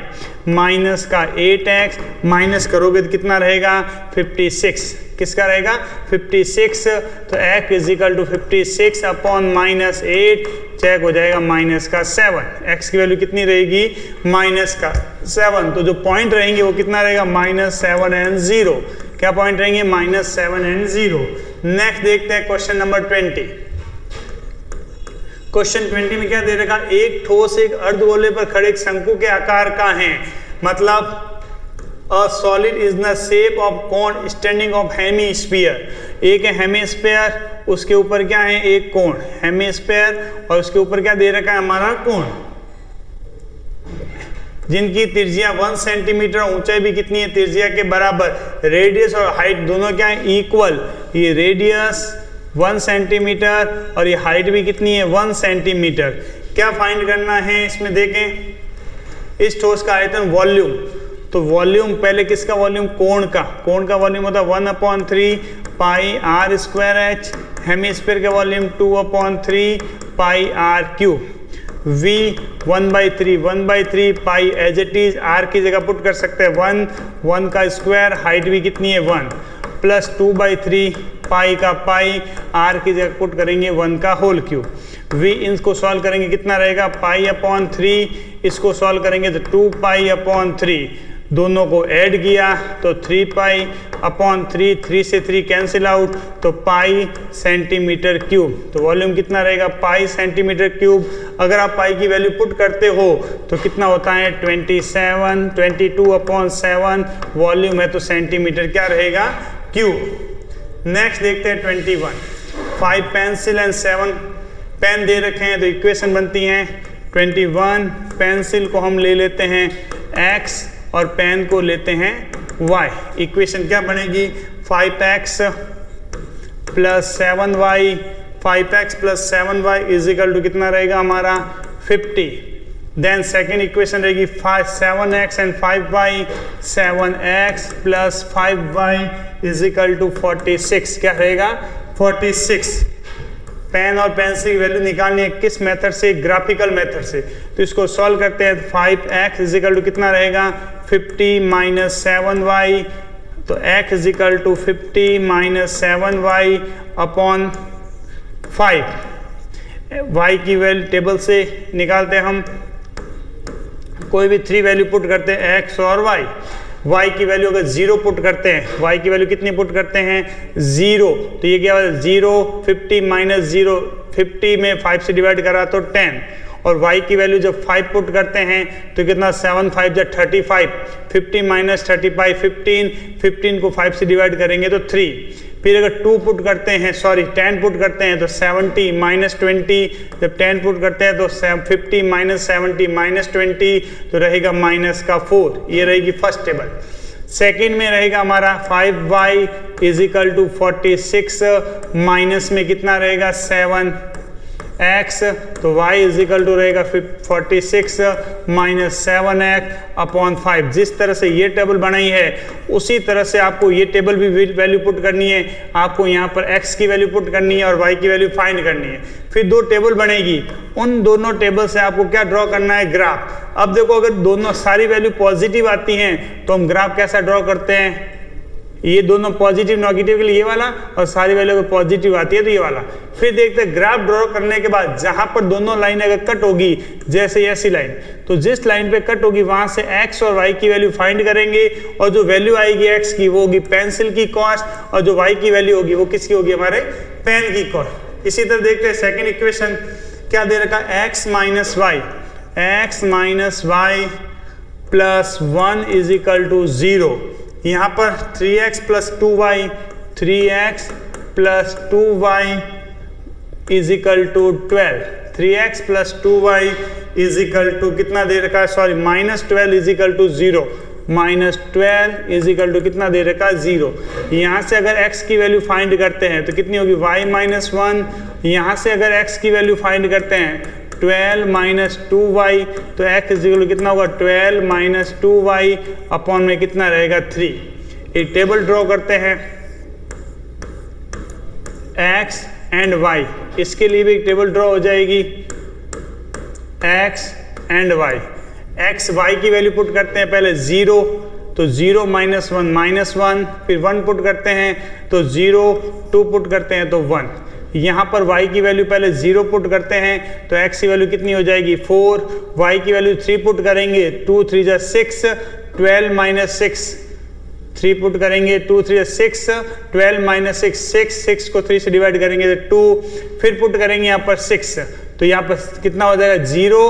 माइनस का 8x, माइनस करोगे तो कितना रहेगा 56, किसका रहेगा 56, तो x is equal to 56 upon minus 8, check हो जाएगा माइनस का 7, x की वैल्यू कितनी रहेगी माइनस का 7, तो जो पॉइंट रहेंगे वो कितना रहेगा माइनस 7 and 0। क्या पॉइंट रहेंगे माइनस 7 and 0। नेक्स्ट देखते हैं क्वेश्चन नंबर 20। क्वेश्चन 20 में क्या दे रखा, एक ठोस एक अर्धगोले पर खड़े एक शंकु के आकार का है, मतलब a solid is the shape of cone standing of hemisphere. एक है हेमीस्फीयर, उसके ऊपर क्या है एक कोण, हेमीस्फीयर और उसके ऊपर क्या दे रखा है हमारा कोण, जिनकी त्रिज्या 1 सेंटीमीटर, ऊंचाई भी कितनी है त्रिज्या के बराबर, रेडियस और हाइट दोनों क्या है इक्वल, ये रेडियस 1 सेंटीमीटर और ये हाइट भी कितनी है 1 सेंटीमीटर। क्या फाइंड करना है इसमें देखें, इस ठोस का आयतन वॉल्यूम, तो वॉल्यूम पहले किसका वॉल्यूम कोण का वॉल्यूम होता है 1/3 pi R square H, hemisphere का volume 2/3 pi R cube, v 1/3 pi as it is, r की जगह पुट कर सकते हैं 1 का स्क्वायर, हाइट भी कितनी है 1 प्लस 2/3 पाई का पाई, r की जगह पुट करेंगे 1 का होल क्यूब, v इनको सॉल्व करेंगे कितना रहेगा π/3, इसको सॉल्व करेंगे तो 2π/3, दोनों को ऐड किया तो 3π/3, 3 से 3 कैंसिल आउट तो पाई सेंटीमीटर क्यूब, तो वॉल्यूम कितना रहेगा पाई सेंटीमीटर क्यूब। अगर आप पाई की वैल्यू पुट करते हो तो कितना होता है 22/7, वॉल्यूम है तो सेंटीमीटर क्या रहेगा क्यूब। नेक्स्ट देखते हैं 21, 5 पेंसिल एंड 7 पेन दे रखे हैं, तो इक्वेशन बनती हैं 21, पेंसिल को हम ले लेते हैं x और पेन को लेते हैं y, इक्वेशन क्या बनेगी 5x plus 7y, 5x plus 7y is equal to कितना रहेगा हमारा 50। देन सेकेंड इक्वेशन रहेगी 7x and 5y, 7x plus 5y is equal to 46, क्या रहेगा 46। पेन और पेंसिल की वैल्यू निकालनी है किस मेथड से, ग्राफिकल मेथड से। तो इसको सॉल्व करते हैं। 5x इजिकल टू कितना रहेगा 50 माइनस 7y, तो x is equal to 50 minus 7y upon 5। y की वैल्यू टेबल से निकालते हैं हम, कोई भी 3 वैल्यू पुट करते हैं x और y की वैल्यू अगर 0 पुट करते हैं, y की वैल्यू कितनी पुट करते हैं 0, तो ये क्या होगा 0, 50 माइनस 0, 50 में 5 से डिवाइड करा तो 10, और y की वैल्यू जब 5 पुट करते हैं तो कितना 7 5 जा 35, 50 माइनस 35 15, 15 को 5 से डिवाइड करेंगे तो 3। फिर अगर 2 पुट करते हैं, सॉरी 10 पुट करते हैं तो 70 माइनस 20, जब 10 पुट करते हैं तो 50 माइनस 70 माइनस 20, तो रहेगा माइनस का 4। ये रहेगी फर्स्ट टेबल। सेकेंड में रहेगा हमारा 5y इजिकल टू 46 माइनस में कितना रहेगा 7x, तो y इजिकल टू रहेगा 46 माइनस 7x अपॉन 5। जिस तरह से ये टेबल बनाई है उसी तरह से आपको ये टेबल भी वैल्यू पुट करनी है। आपको यहाँ पर x की वैल्यू पुट करनी है और y की वैल्यू फाइंड करनी है। फिर 2 टेबल बनेगी, उन दोनों टेबल से आपको क्या ड्रॉ करना है, ग्राफ। अब देखो अगर दोनों सारी वैल्यू पॉजिटिव आती हैं तो हम ग्राफ कैसा ड्रॉ करते हैं, ये दोनों पॉजिटिव नेगेटिव के लिए ये वाला, और सारी वैल्यू अगर पॉजिटिव आती है तो ये वाला। फिर देखते हैं ग्राफ ड्रॉ करने के बाद जहां पर दोनों लाइन अगर कट होगी, जैसे ऐसी लाइन, तो जिस लाइन पे कट होगी वहां से x और y की वैल्यू फाइंड करेंगे, और जो वैल्यू आएगी x की वो होगी पेंसिल की कॉस्ट, और जो y की वैल्यू होगी वो किसकी होगी, हमारे पेन की कॉस्ट। इसी तरह देखते हैं सेकेंड इक्वेशन क्या दे रखा, x minus Y plus 1 is equal to 0। यहाँ पर 3x plus 2y, 3x plus 2y is equal to 12, 3x plus 2y is equal to कितना दे रखा है, sorry minus 12 is equal to 0, minus 12 is equal to कितना दे रखा है 0। यहाँ से अगर x की वैल्यू फाइंड करते हैं तो कितनी होगी y माइनस 1, यहाँ से अगर x की वैल्यू फाइंड करते हैं 12 माइनस 2y, तो x इज इक्वल टू कितना होगा 12 माइनस 2y अपॉन में कितना रहेगा 3। एक टेबल ड्रॉ करते हैं x एंड y, इसके लिए भी एक टेबल ड्रॉ हो जाएगी x and y। x y की वैल्यू पुट करते हैं पहले 0, तो 0 माइनस 1 माइनस 1, फिर 1 पुट करते हैं तो 0, 2 पुट करते हैं तो 1। यहाँ पर y की वैल्यू पहले 0 पुट करते हैं तो x की वैल्यू कितनी हो जाएगी 4, y की वैल्यू 3 पुट करेंगे 2 3 जा 6, 12 माइनस 6, 3 पुट करेंगे 2 3 जा 6, 12 माइनस 6, 6 को 3 से डिवाइड करेंगे तो 2, फिर पुट करेंगे यहाँ पर 6, तो यहाँ पर कितना हो जाएगा 0,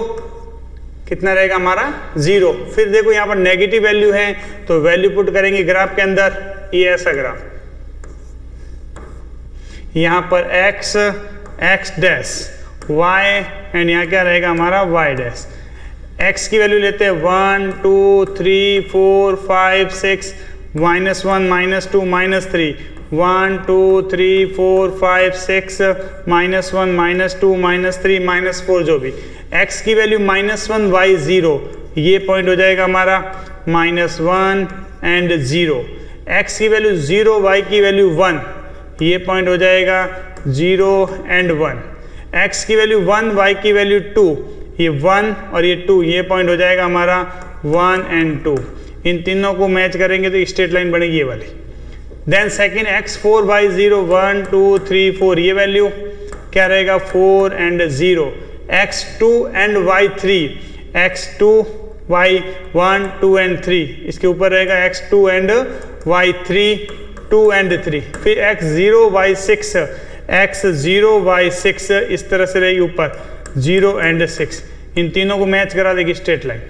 कितना रहेगा हमारा 0। फिर देखो यहाँ पर नेगेटिव वैल्यू है तो वैल्यू पुट करेंगे ग्राफ के अंदर, ये ऐसा ग्राफ, यहाँ पर x डैश y एंड यहाँ क्या रहेगा हमारा y डैश। x की वैल्यू लेते हैं 1 2 3 4 5 6, minus 1 minus 2 minus 3, 1 2 3 4 5 6, minus 1 minus 2 minus 3 minus 4, जो भी। x की वैल्यू माइनस 1 y 0, ये पॉइंट हो जाएगा हमारा माइनस 1 एंड 0। x की वैल्यू 0, y की वैल्यू 1, ये पॉइंट हो जाएगा 0 एंड 1। x की वैल्यू 1, y की वैल्यू 2, ये 1 और ये 2, ये पॉइंट हो जाएगा हमारा 1 एंड 2। इन तीनों को मैच करेंगे तो स्ट्रेट लाइन बनेगी ये वाली। देन सेकेंड x 4 y 0 1 2 3 4, ये वैल्यू क्या रहेगा 4 and 0। x 2 and y 3, x 2 y 1 2 and 3, इसके ऊपर रहेगा x 2 एंड y 3 2 एंड 3। फिर x 0 y 6, x 0 y 6 इस तरह से रहेगी ऊपर 0 एंड 6। इन तीनों को मैच करा देगी स्ट्रेट लाइन।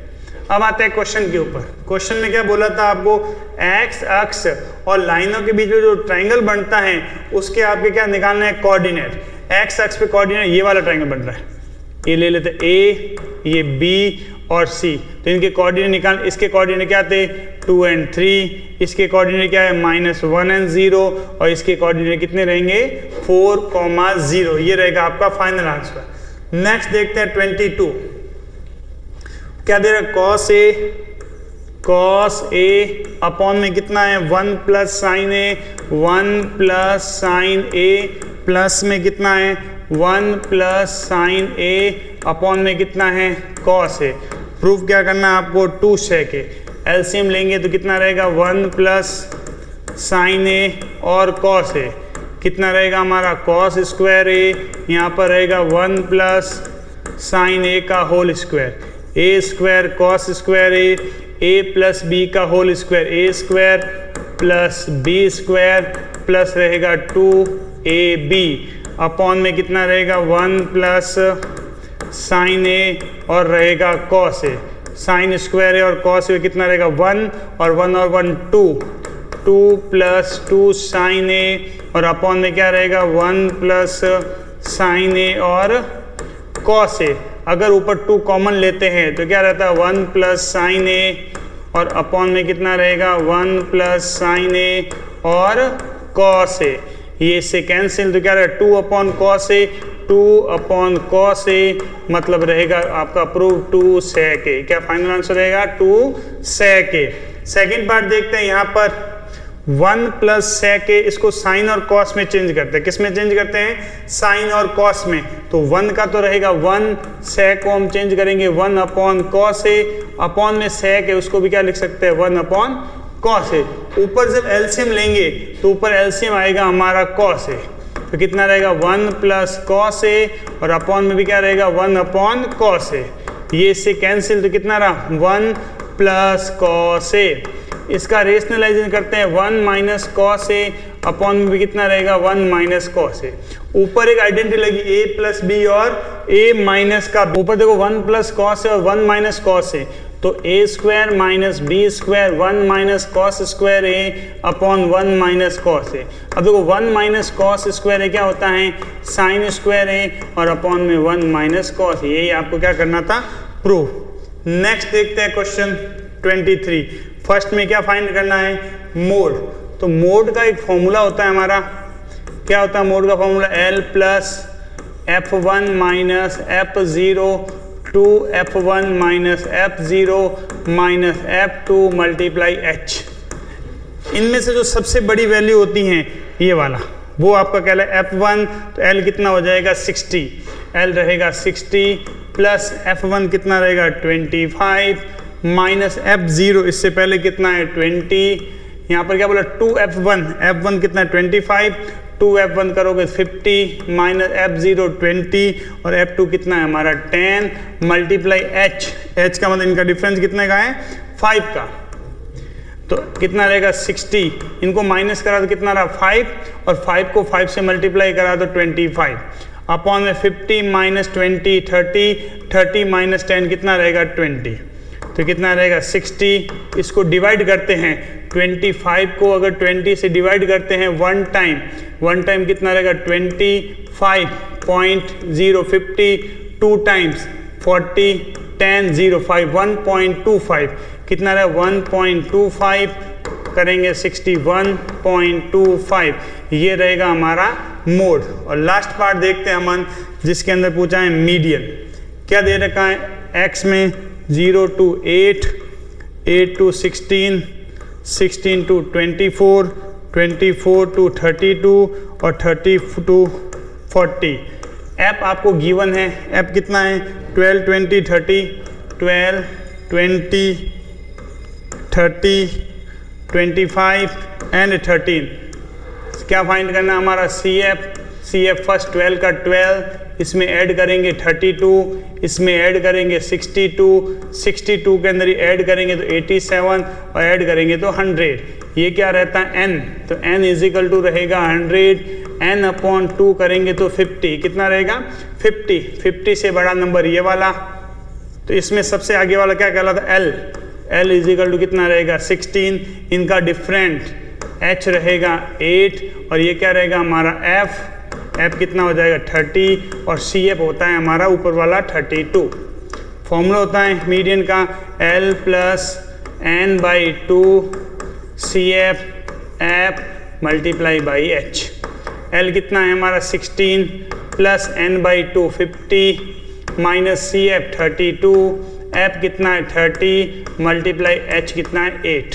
अब आते हैं क्वेश्चन के ऊपर। क्वेश्चन में क्या बोला था आपको, x अक्ष और लाइनों के बीच में जो ट्राइंगल बनता है उसके आपके क्या निकालना है, कोऑर्डिनेट। x अक्ष पे कोऑर्डिनेट ये वाला ट्राइंगल बन रहा है, ये ले लेते a, ये b और c, तो इनके कोऑर्डिनेट निकाल। इसके कोऑर्डिनेट क्या थे 2 एंड 3, इसके कोऑर्डिनेट क्या है -1 एंड 0, और इसके कोऑर्डिनेट कितने रहेंगे 4, 0। ये रहेगा आपका फाइनल आंसर। नेक्स्ट देखते हैं 22, क्या दे रहा है, cos a अपॉन में कितना है 1 plus sign a, 1 plus sign a plus में कितना है 1 प्लस साइन ए अपॉन में कितना है कॉस ए। प्रूफ क्या करना है आपको 2 सेक ए। एलसीएम लेंगे तो कितना रहेगा 1 प्लस साइन ए और कॉस ए, कितना रहेगा हमारा कॉस स्क्वायर ए, यहाँ पर रहेगा 1 प्लस साइन ए का whole square, A square cos square A plus B का whole square, A square plus B square plus रहेगा 2ab अपॉन में कितना रहेगा 1 प्लस साइन ए और रहेगा कॉस ए, साइन स्क्वायर ए और कॉस ए कितना रहेगा 1 और 1 2 प्लस 2 साइन ए और अपॉन में क्या रहेगा 1 प्लस साइन ए और कॉस ए। अगर ऊपर 2 कॉमन लेते हैं तो क्या रहता है 1 प्लस साइन ए और अपॉन में कितना रहेगा 1 प्लस साइन ए और कॉस ए। ये इससे कैंसिल तो क्या रहेगा 2 upon cos A, 2 upon cos A मतलब रहेगा आपका प्रूफ 2 सेक ए। क्या फाइनल आंसर रहेगा 2 सेक ए। सेकेंड पार्ट देखते हैं, यहाँ पर 1 प्लस सेक ए, इसको साइन और कॉस में चेंज करते हैं। किस में चेंज करते हैं साइन और कॉस में। तो 1 का तो रहेगा 1, सेक को हम चेंज करेंगे 1 अपॉन कॉस ए, अपॉन में सेक है उसको भी क्या लिख सकते हैं 1 अपॉन कॉस ए। ऊपर जब एलसीएम लेंगे तो ऊपर एलसीएम आएगा हमारा कॉस ए, तो कितना रहेगा 1 प्लस कॉस ए और अपॉन में भी क्या रहेगा 1 अपॉन कॉस ए। ये इससे कैंसिल तो कितना रहा 1 प्लस कॉस ए। इसका रेशनलाइजेशन करते हैं 1 माइनस कॉस ए अपॉन में भी कितना रहेगा 1 माइनस कॉस ए। ऊपर एक आइडेंटिटी लगी ए प्लस बी और ए माइनस का, ऊपर देखो 1 प्लस कॉस ए और 1 माइनस कॉस ए, तो A square minus B square 1 minus cos square A upon 1 minus cos A. अब देखो 1 माइनस कॉस स्क्वायर ए क्या होता है साइन स्क्वायर ए और अपॉन में 1 माइनस कॉस, यही आपको क्या करना था प्रूफ। नेक्स्ट देखते हैं क्वेश्चन 23। फर्स्ट में क्या फाइंड करना है मोड। तो मोड का एक फॉर्मूला होता है हमारा, क्या होता है मोड का formula L plus F1 minus F0 two F1 minus F0 minus F2 multiply H। इनमें से जो सबसे बड़ी वैल्यू होती हैं ये वाला वो आपका क्या है F1, तो L कितना हो जाएगा 60, L रहेगा 60 प्लस F1 कितना रहेगा 25 माइनस F0 इससे पहले कितना है 20, यहाँ पर क्या बोला 2F1, F1 कितना है 25, 2F1 करोगे 50 माइनस F0 20 और F2 कितना है हमारा 10 मल्टीप्लाई H, H का मतलब इनका डिफरेंस कितने का है 5 का, तो कितना रहेगा 60, इनको माइनस करा तो कितना रहा 5 और 5 को 5 से मल्टीप्लाई करा तो 25 अपॉन में 50 माइनस 20 30 माइनस 10 कितना रहेगा 20, तो कितना रहेगा 60। इसको डिवाइड करते हैं 25 को अगर 20 से डिवाइड करते हैं वन टाइम कितना रहेगा 25.050 2 टाइम्स 40 10 05 1.25 कितना रहेगा 1.25 करेंगे 61.25, ये रहेगा हमारा मोड। और लास्ट पार्ट देखते हैं हम जिसके अंदर पूछा है मीडियन। क्या दे रखा है x में 0 to 8, 8 to 16, 16 to 24, 24 to 32 और 30 to 40। ऐप आपको गिवन है, ऐप कितना है 12 20 30, 12 20 30 25 एंड 13। क्या फाइंड करना है हमारा CF फर्स्ट 12 का 12, इसमें ऐड करेंगे 32, इसमें ऐड करेंगे 62 के अंदर ही ऐड करेंगे तो 87 और ऐड करेंगे तो 100। ये क्या रहता है n, तो n इजिकल टू रहेगा 100, n अपॉन 2 करेंगे तो 50, कितना रहेगा 50 से बड़ा नंबर ये वाला, तो इसमें सबसे आगे वाला क्या कहलाता L इजिकल टू कितना रहेगा 16, इनका डिफरेंट h रहेगा 8 और ये क्या रहेगा हमारा f कितना हो जाएगा 30 और CF होता है हमारा ऊपर वाला 32। फॉर्मूला होता है मीडियन का L plus n by 2 CF f multiply by h। L कितना है हमारा 16 plus n by 2 50 minus CF 32, f कितना है 30 मल्टीप्लाई h कितना है 8।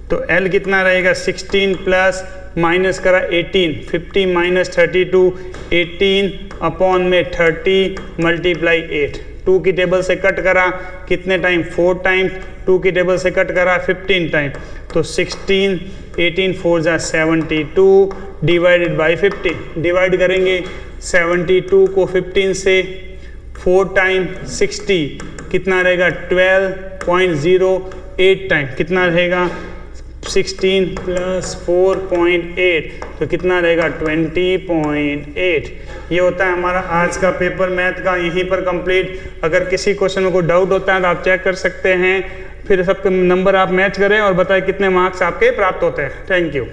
तो L कितना रहेगा 16 प्लस माइनस करा 18, 50 माइनस 32, 18 अपॉन में 30 मल्टीप्लाई 8। 2 की टेबल से कट करा कितने टाइम, 4 टाइम। 2 की टेबल से कट करा 15 टाइम, तो 16, 18 4 जा 72 डिवाइडेड बाई 15। डिवाइड करेंगे 72 को 15 से, 4 टाइम 60 कितना रहेगा 12.08 टाइम कितना रहेगा 16 प्लस 4.8 तो कितना रहेगा 20.8। ये होता है हमारा आज का पेपर मैथ का, यहीं पर कंप्लीट। अगर किसी क्वेश्चन में कोई डाउट होता है तो आप चेक कर सकते हैं, फिर सबके नंबर आप मैच करें और बताएं कितने मार्क्स आपके प्राप्त होते हैं। Thank you.